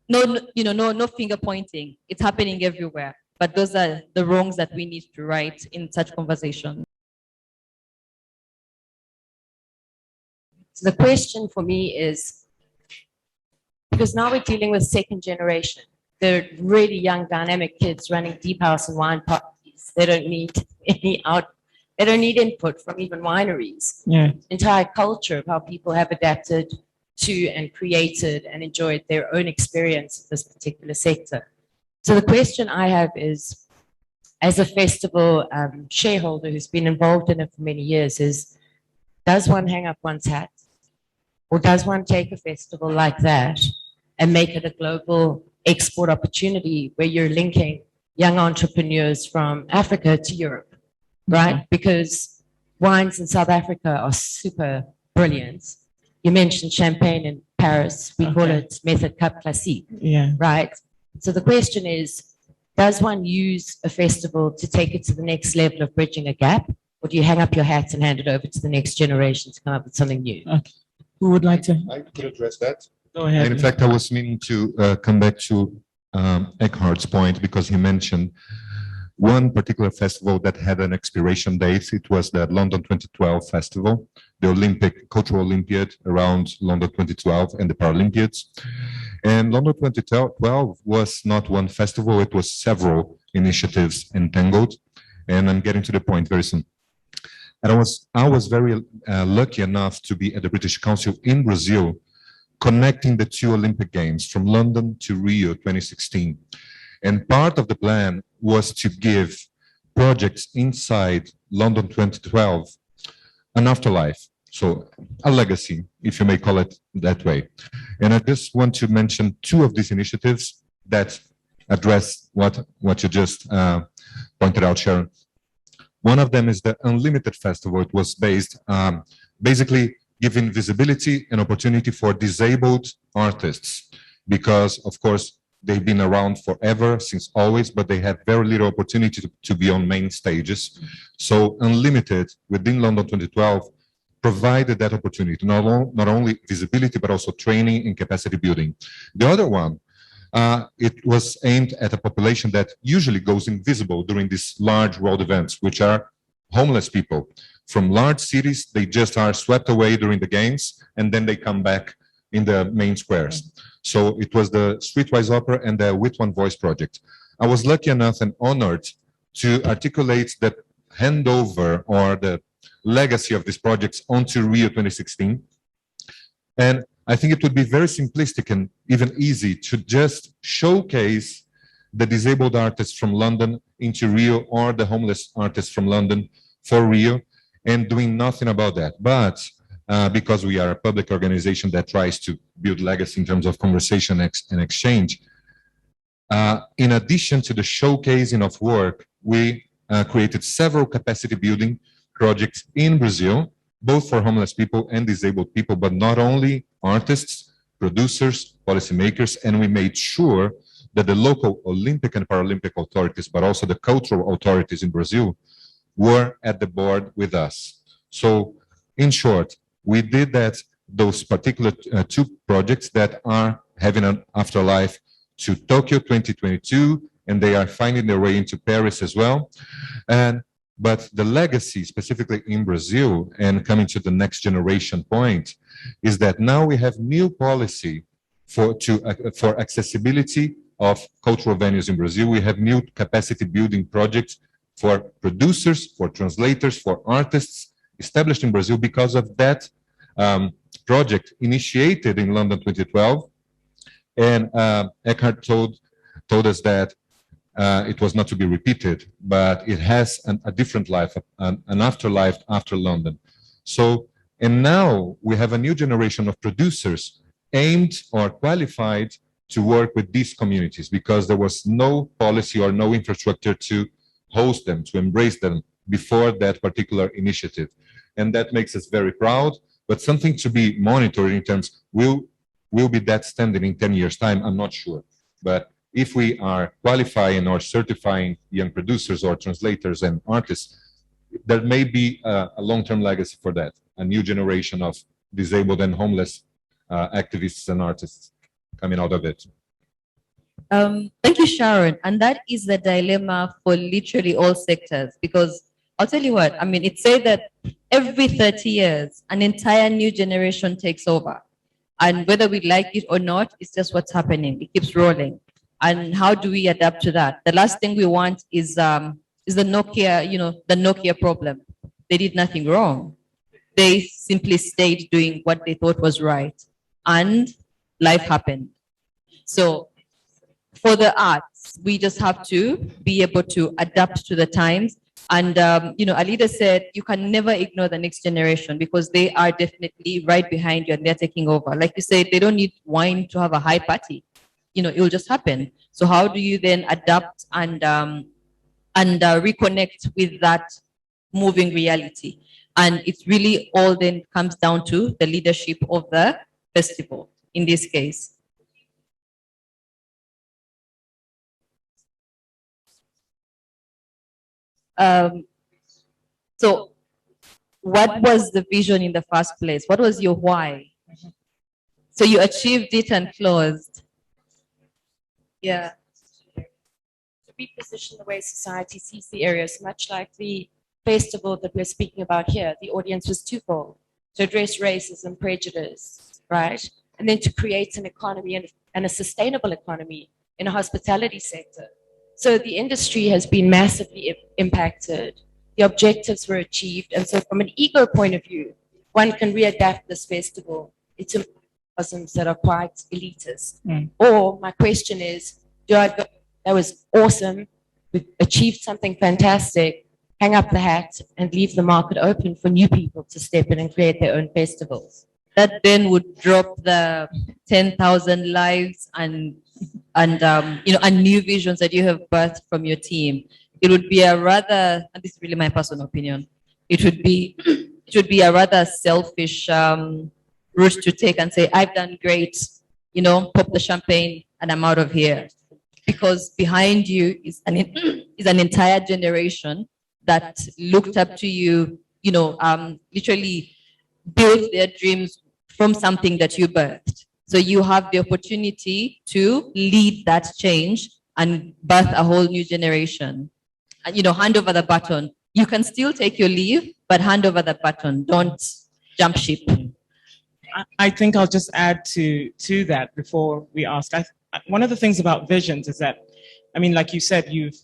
no finger pointing. It's happening everywhere. But those are the wrongs that we need to right in such conversations. So the question for me is, because now we're dealing with second generation. They're really young, dynamic kids running deep house and wine parties. They don't need they don't need input from even wineries. Yeah. Entire culture of how people have adapted to and created and enjoyed their own experience of this particular sector. So the question I have is, as a festival shareholder who's been involved in it for many years, is, does one hang up one's hat? Or does one take a festival like that and make it a global export opportunity where you're linking young entrepreneurs from Africa to Europe, right? Because wines in South Africa are super brilliant. You mentioned champagne in Paris. We call it Method Cup Classique, right? So the question is, does one use a festival to take it to the next level of bridging a gap? Or do you hang up your hats and hand it over to the next generation to come up with something new? Okay. Who would like to? I could address that. Go ahead. And in fact, I was meaning to come back to Eckhard's point, because he mentioned one particular festival that had an expiration date. It was the London 2012 festival, the Olympic Cultural Olympiad around London 2012 and the Paralympiads. And London 2012 was not one festival, it was several initiatives entangled. And I'm getting to the point very soon. And I was very lucky enough to be at the British Council in Brazil, connecting the two Olympic Games from London to Rio 2016. And part of the plan was to give projects inside London 2012 an afterlife, so a legacy, if you may call it that way. And I just want to mention two of these initiatives that address what you just pointed out, Sharon. One of them is the Unlimited Festival. It was based, basically giving visibility and opportunity for disabled artists, because of course, they've been around forever, since always, but they have very little opportunity to be on main stages. So Unlimited, within London 2012, provided that opportunity, not only visibility, but also training and capacity building. The other one, it was aimed at a population that usually goes invisible during these large world events, which are homeless people. From large cities, they just are swept away during the games, and then they come back in the main squares. So it was the Streetwise Opera and the With One Voice project. I was lucky enough and honored to articulate the handover or the legacy of these projects onto Rio 2016. And I think it would be very simplistic and even easy to just showcase the disabled artists from London into Rio, or the homeless artists from London for Rio, and doing nothing about that. But because we are a public organization that tries to build legacy in terms of conversation and exchange, in addition to the showcasing of work, we created several capacity building projects in Brazil, both for homeless people and disabled people, but not only artists, producers, policymakers, and we made sure that the local Olympic and Paralympic authorities, but also the cultural authorities in Brazil, were at the board with us. So, in short, we did that, those particular two projects that are having an afterlife to Tokyo 2022, and they are finding their way into Paris as well. But the legacy, specifically in Brazil, and coming to the next generation point, is that now we have new policy for accessibility of cultural venues in Brazil. We have new capacity building projects for producers, for translators, for artists, established in Brazil because of that project initiated in London 2012. And Eckhard told us that it was not to be repeated, but it has a different life, an afterlife after London. So, and now we have a new generation of producers aimed or qualified to work with these communities, because there was no policy or no infrastructure to host them, to embrace them before that particular initiative. And that makes us very proud, but something to be monitored in terms, will be that standing in 10 years' time? I'm not sure. But if we are qualifying or certifying young producers or translators and artists, there may be a long-term legacy for that, a new generation of disabled and homeless activists and artists coming out of it. Thank you, Sharon. And that is the dilemma for literally all sectors, because I'll tell you what, I mean, it said that every 30 years, an entire new generation takes over. And whether we like it or not, it's just what's happening. It keeps rolling. And how do we adapt to that? The last thing we want is the Nokia, the Nokia problem. They did nothing wrong. They simply stayed doing what they thought was right. And life happened. So for the arts, we just have to be able to adapt to the times. And, a leader said, you can never ignore the next generation, because they are definitely right behind you and they're taking over. Like you said, they don't need wine to have a high party. It will just happen. So how do you then adapt and reconnect with that moving reality? And it's really all then comes down to the leadership of the festival in this case. So what was the vision in the first place? What was your why? So you achieved it and closed. Yeah. reposition the way society sees the areas, much like the festival that we're speaking about here. The audience was twofold: to address racism, prejudice, right? And then to create an economy and a sustainable economy in a hospitality sector. So the industry has been massively impacted. The objectives were achieved. And so from an ego point of view, one can readapt this festival into mechanisms that are quite elitist. Or my question is, do I go, that was awesome, we achieved something fantastic, hang up the hat and leave the market open for new people to step in and create their own festivals? That then would drop the 10,000 lives and new visions that you have birthed from your team. It would be a rather, and this is really my personal opinion, it would be a rather selfish route to take and say, I've done great, pop the champagne and I'm out of here. Because behind you is an entire generation that looked up to you, literally built their dreams from something that you birthed. So you have the opportunity to lead that change and birth a whole new generation. And, hand over the baton. You can still take your leave, but hand over the baton. Don't jump ship. I think I'll just add to that before we ask. One of the things about visions is that, like you said, you've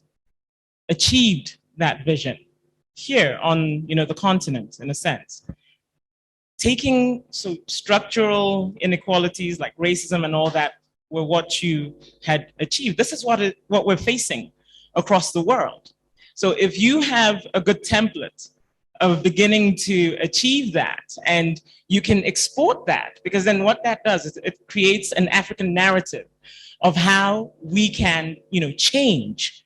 achieved that vision here on, the continent, in a sense. Taking structural inequalities like racism and all that were what you had achieved. This is what we're facing across the world. So if you have a good template of beginning to achieve that, and you can export that, because then what that does is it creates an African narrative of how we can, change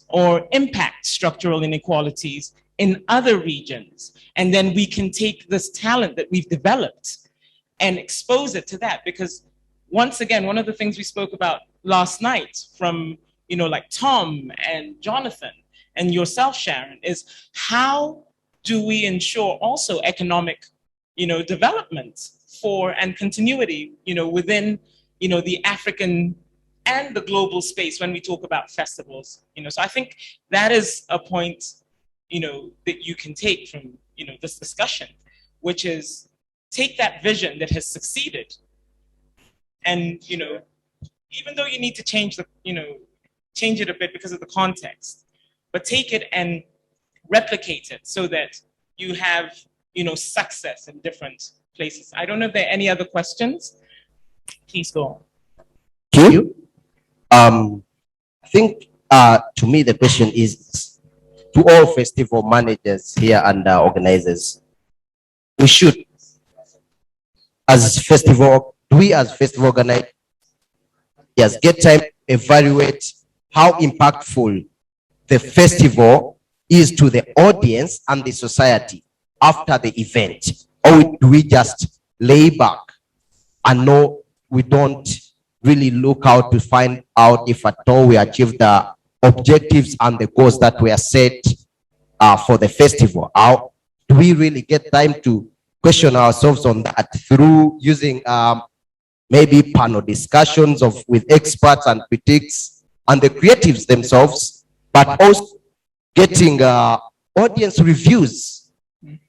or impact structural inequalities in other regions. And then we can take this talent that we've developed and expose it to that. Because once again, one of the things we spoke about last night from, like Tom and Jonathan and yourself, Sharon, is how do we ensure also economic, development and continuity, within, the African and the global space when we talk about festivals, So I think that is a point, that you can take from, this discussion, which is take that vision that has succeeded and, even though you need to change it a bit because of the context, but take it and replicate it so that you have, success in different places. I don't know if there are any other questions. Please go on. Thank you. I think to me the question is to all festival managers here and organizers. We should, as festival organizers, get time to evaluate how impactful the festival is to the audience and the society after the event. Or do we just lay back and know we don't really look out to find out if at all we achieve the objectives and the goals that were set for the festival? How do we really get time to question ourselves on that through using maybe panel discussions with experts and critics and the creatives themselves, but also getting audience reviews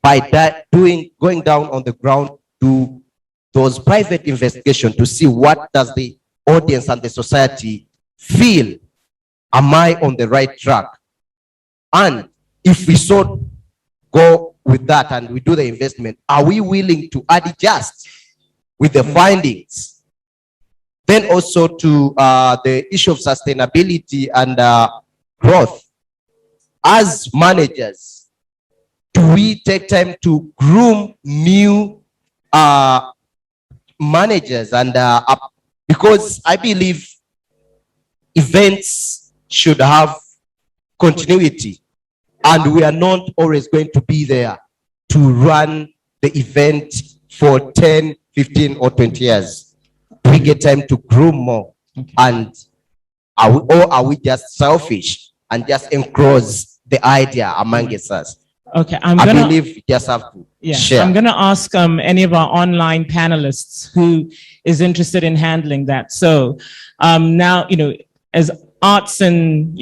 by going down on the ground to those private investigations to see what does the audience and the society feel. Am I on the right track? And if we go with that and we do the investment, are we willing to adjust with the findings? Then also to the issue of sustainability and growth. As managers, do we take time to groom new managers? And because I believe events should have continuity, and we are not always going to be there to run the event for 10, 15 or 20 years. We get time to groom more. Okay. And are we just selfish and just enclose the idea among us? Okay, I believe we just have to share. I'm going to ask any of our online panelists who is interested in handling that. So now, as arts and,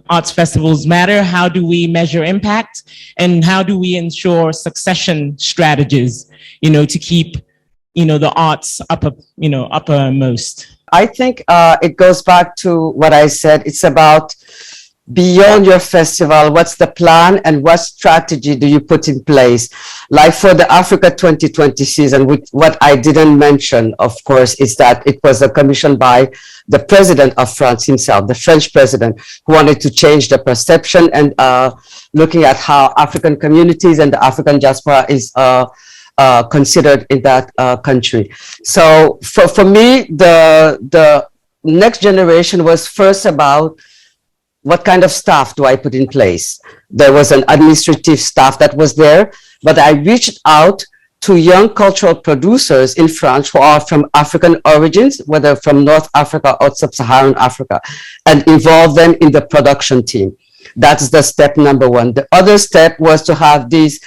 arts festivals matter? How do we measure impact? And how do we ensure succession strategies, to keep, the arts uppermost? I think it goes back to what I said. It's about beyond your festival, what's the plan and what strategy do you put in place? Like for the Africa 2020 season, what I didn't mention, of course, is that it was a commission by the president of France himself, the French president, who wanted to change the perception and looking at how African communities and the African diaspora is considered in that country. So for me, the next generation was first about what kind of staff do I put in place? There was an administrative staff that was there, but I reached out to young cultural producers in France who are from African origins, whether from North Africa or Sub-Saharan Africa, and involve them in the production team. That's the step number one. The other step was to have these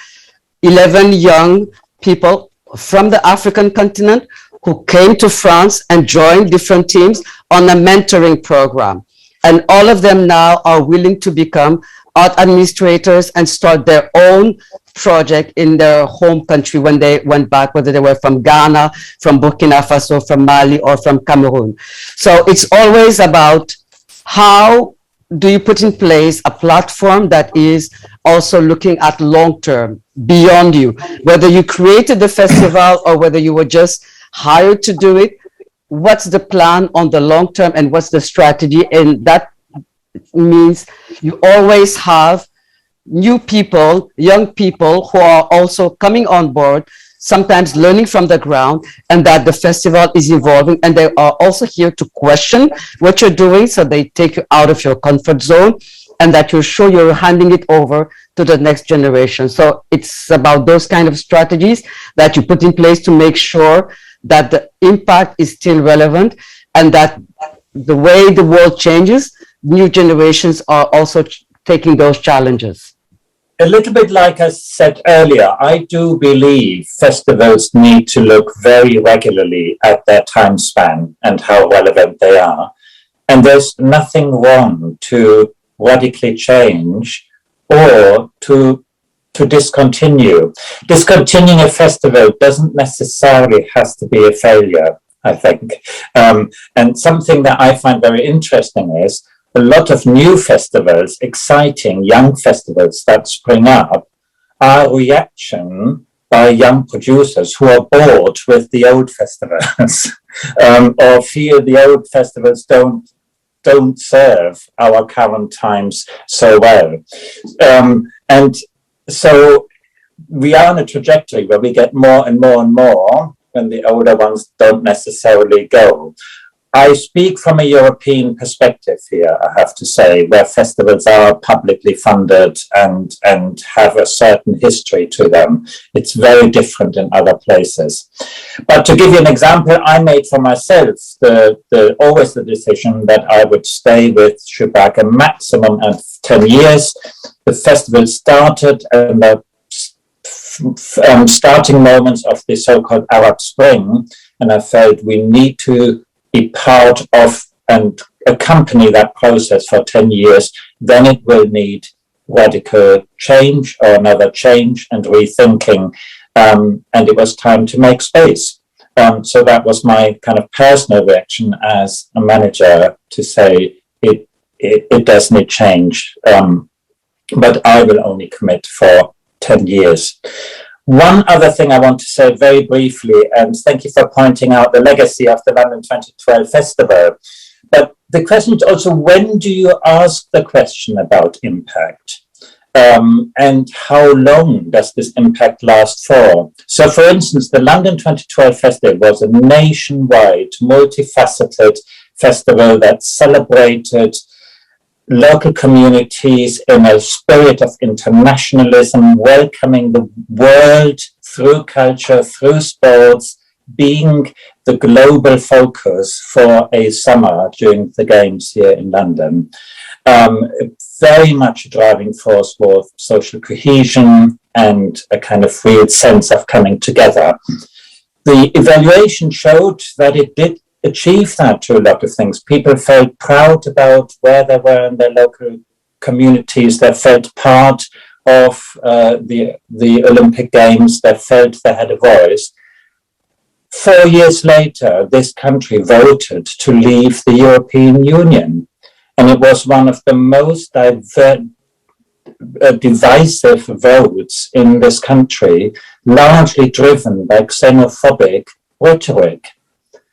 11 young people from the African continent who came to France and joined different teams on a mentoring program. And all of them now are willing to become art administrators and start their own project in their home country when they went back, whether they were from Ghana, from Burkina Faso, from Mali, or from Cameroon. So it's always about how do you put in place a platform that is also looking at long-term, beyond you, whether you created the festival or whether you were just hired to do it. What's the plan on the long term and what's the strategy? And that means you always have new people, young people who are also coming on board, sometimes learning from the ground, and that the festival is evolving, and they are also here to question what you're doing, so they take you out of your comfort zone, and that you're sure you're handing it over to the next generation. So it's about those kind of strategies that you put in place to make sure that the impact is still relevant, and that the way the world changes, new generations are also taking those challenges. A little bit like I said earlier, I do believe festivals need to look very regularly at their time span and how relevant they are. And there's nothing wrong to radically change or to discontinue. Discontinuing a festival doesn't necessarily has to be a failure, I think. And something that I find very interesting is a lot of new festivals, exciting young festivals that spring up, are a reaction by young producers who are bored with the old festivals or feel the old festivals don't serve our current times so well. And so we are on a trajectory where we get more and more and more when the older ones don't necessarily go. I speak from a European perspective here, I have to say, where festivals are publicly funded and have a certain history to them. It's very different in other places. But to give you an example, I made for myself always the decision that I would stay with Shubbak a maximum of 10 years. The festival started in the starting moments of the so-called Arab Spring, and I felt we need to be part of and accompany that process for 10 years. Then it will need radical change or another change and rethinking, and it was time to make space. So that was my kind of personal reaction as a manager, to say it does need change. But I will only commit for 10 years. One other thing I want to say very briefly, and thank you for pointing out the legacy of the London 2012 Festival. But the question is also, when do you ask the question about impact? And how long does this impact last for? So, for instance, the London 2012 Festival was a nationwide, multifaceted festival that celebrated local communities in a spirit of internationalism, welcoming the world through culture, through sports, being the global focus for a summer during the Games here in London. Very much a driving force for social cohesion and a kind of real sense of coming together. The evaluation showed that it did achieve that to a lot of things. People felt proud about where they were in their local communities. They felt part of the Olympic Games. They felt they had a voice. 4 years later, this country voted to leave the European Union. And it was one of the most divisive votes in this country, largely driven by xenophobic rhetoric.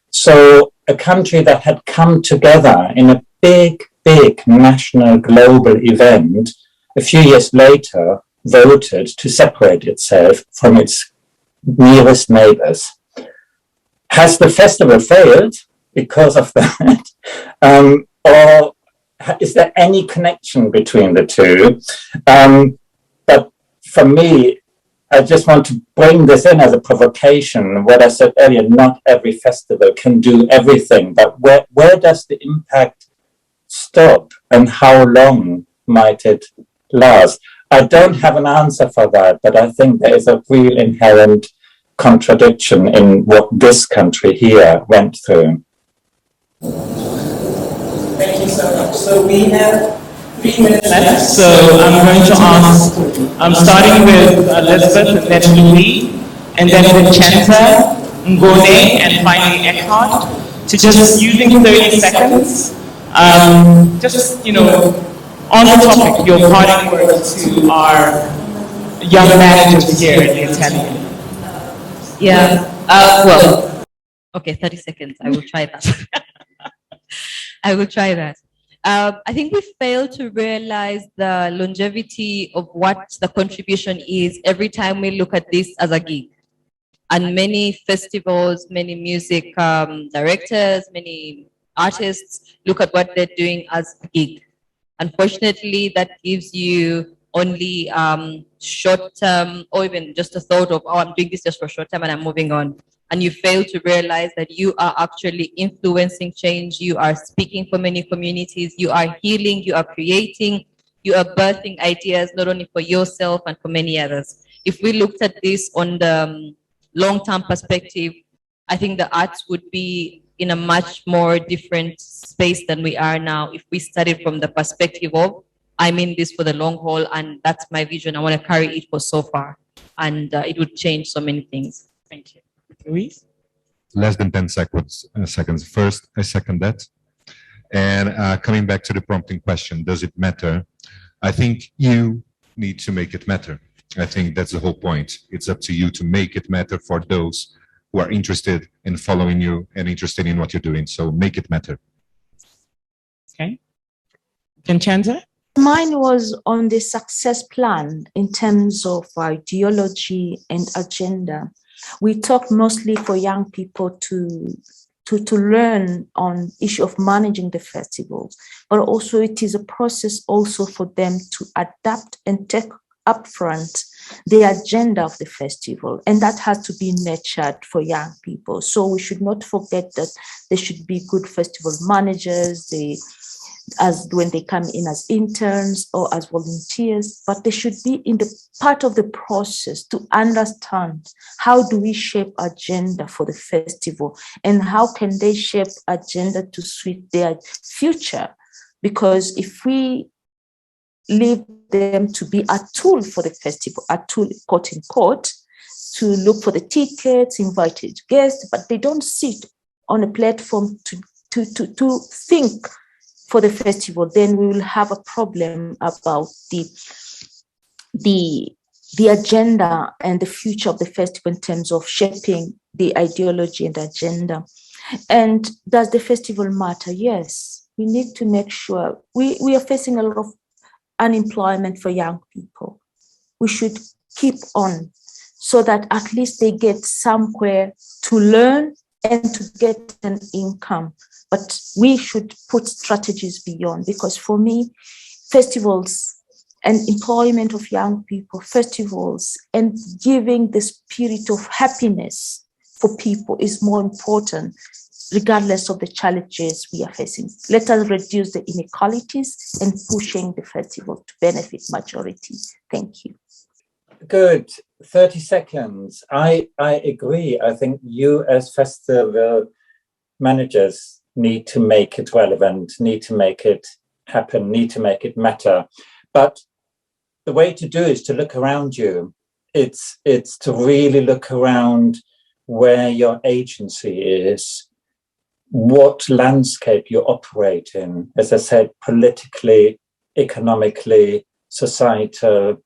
So a country that had come together in a big, big national global event, a few years later voted to separate itself from its nearest neighbors. Has the festival failed because of that? Or is there any connection between the two? But for me, I just want to bring this in as a provocation. What I said earlier, not every festival can do everything, but where does the impact stop and how long might it last? I don't have an answer for that, but I think there is a real inherent contradiction in what this country here went through. Thank you so much. So we have 3 minutes left. So I'm going to ask, I'm starting with Elizabeth, and then Louis, and then Vicensia, Ngone, and finally Eckhard, to just using 30 seconds, just, you know, on the topic, your parting words to our young managers here at the Atelier. Yeah, well, okay, 30 seconds. I will try that. I will try that. I think we fail to realize the longevity of what the contribution is every time we look at this as a gig. And many festivals, many music directors, many artists look at what they're doing as a gig. Unfortunately, that gives you only short term, or even just a thought of, oh, I'm doing this just for short term and I'm moving on. And you fail to realize that you are actually influencing change. You are speaking for many communities. You are healing. You are creating. You are birthing ideas, not only for yourself and for many others. If we looked at this on the long-term perspective, I think the arts would be in a much more different space than we are now if we studied from the perspective of, I'm in this for the long haul, and that's my vision. I want to carry it for so far. And it would change so many things. Thank you. Luis? Less than 10 seconds. First, I second that. And coming back to the prompting question, does it matter? I think you need to make it matter. I think that's the whole point. It's up to you to make it matter for those who are interested in following you and interested in what you're doing. So make it matter. Okay. Vicensia? Mine was on the success plan in terms of ideology and agenda. We talk mostly for young people to learn on issue of managing the festivals, but also it is a process also for them to adapt and take upfront the agenda of the festival, and that has to be nurtured for young people. So we should not forget that there should be good festival managers, as when they come in as interns or as volunteers, but they should be in the part of the process to understand how do we shape agenda for the festival and how can they shape agenda to suit their future. Because if we leave them to be a tool for the festival, a tool, quote unquote, to look for the tickets, invited guests, but they don't sit on a platform to think for the festival, then we will have a problem about the agenda and the future of the festival in terms of shaping the ideology and agenda. And does the festival matter? Yes, we need to make sure we are facing a lot of unemployment for young people. We should keep on so that at least they get somewhere to learn and to get an income. But we should put strategies beyond, because for me, festivals and employment of young people, festivals and giving the spirit of happiness for people is more important, regardless of the challenges we are facing. Let us reduce the inequalities and pushing the festival to benefit majority. Thank you. Good. 30 seconds. I agree. I think you as festival managers need to make it relevant, need to make it happen, need to make it matter. But the way to do is to look around you. It's to really look around where your agency is, what landscape you operate in, as I said, politically, economically, societal,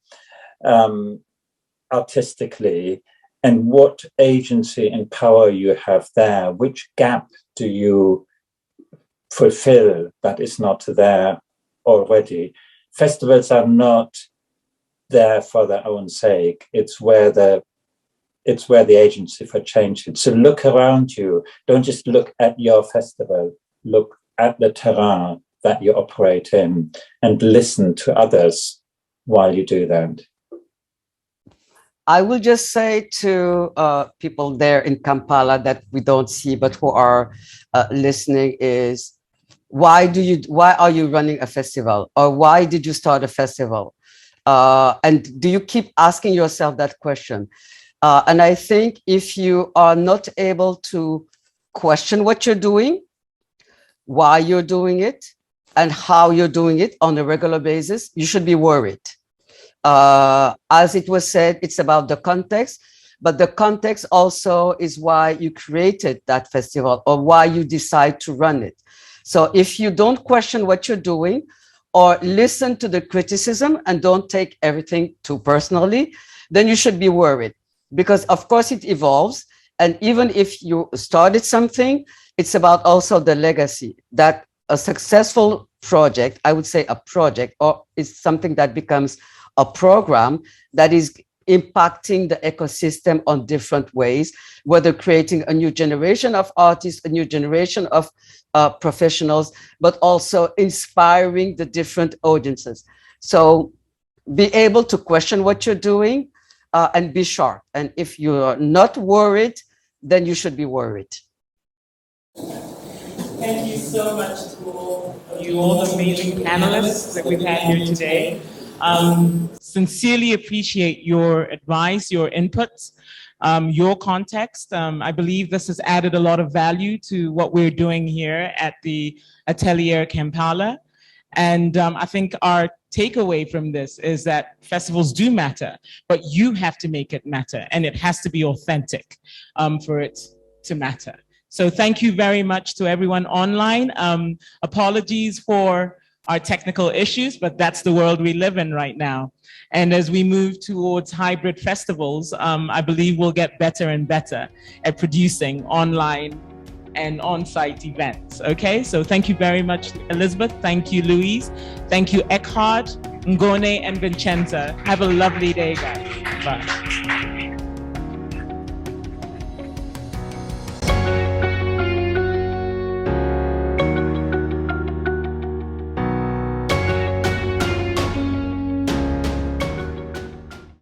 artistically, and what agency and power you have there. Which gap do you fulfill that is not there already? Festivals are not there for their own sake. It's where the agency for change is. So look around you. Don't just look at your festival. Look at the terrain that you operate in and listen to others while you do that. I will just say to people there in Kampala that we don't see, but who are listening is, why are you running a festival? Or why did you start a festival? And do you keep asking yourself that question? And I think if you are not able to question what you're doing, why you're doing it, and how you're doing it on a regular basis, you should be worried. As it was said, it's about the context, but the context also is why you created that festival or why you decide to run it. So if you don't question what you're doing or listen to the criticism and don't take everything too personally, then you should be worried, because of course it evolves. And even if you started something, it's about also the legacy that a successful project, I would say a project, or is something that becomes a program that is impacting the ecosystem on different ways, whether creating a new generation of artists, a new generation of professionals, but also inspiring the different audiences. So be able to question what you're doing and be sharp. And if you're not worried, then you should be worried. Thank you so much to all the amazing panelists that we've had here today. Sincerely appreciate your advice, your inputs, your context. I believe this has added a lot of value to what we're doing here at the Atelier Kampala. And I think our takeaway from this is that festivals do matter, but you have to make it matter, and it has to be authentic for it to matter. So thank you very much to everyone online. Apologies for our technical issues, but that's the world we live in right now. And as we move towards hybrid festivals, I believe we'll get better and better at producing online and on-site events, okay? So thank you very much, Elizabeth. Thank you, Luiz. Thank you, Eckhard, Ngone, and Vincenza. Have a lovely day, guys. Bye.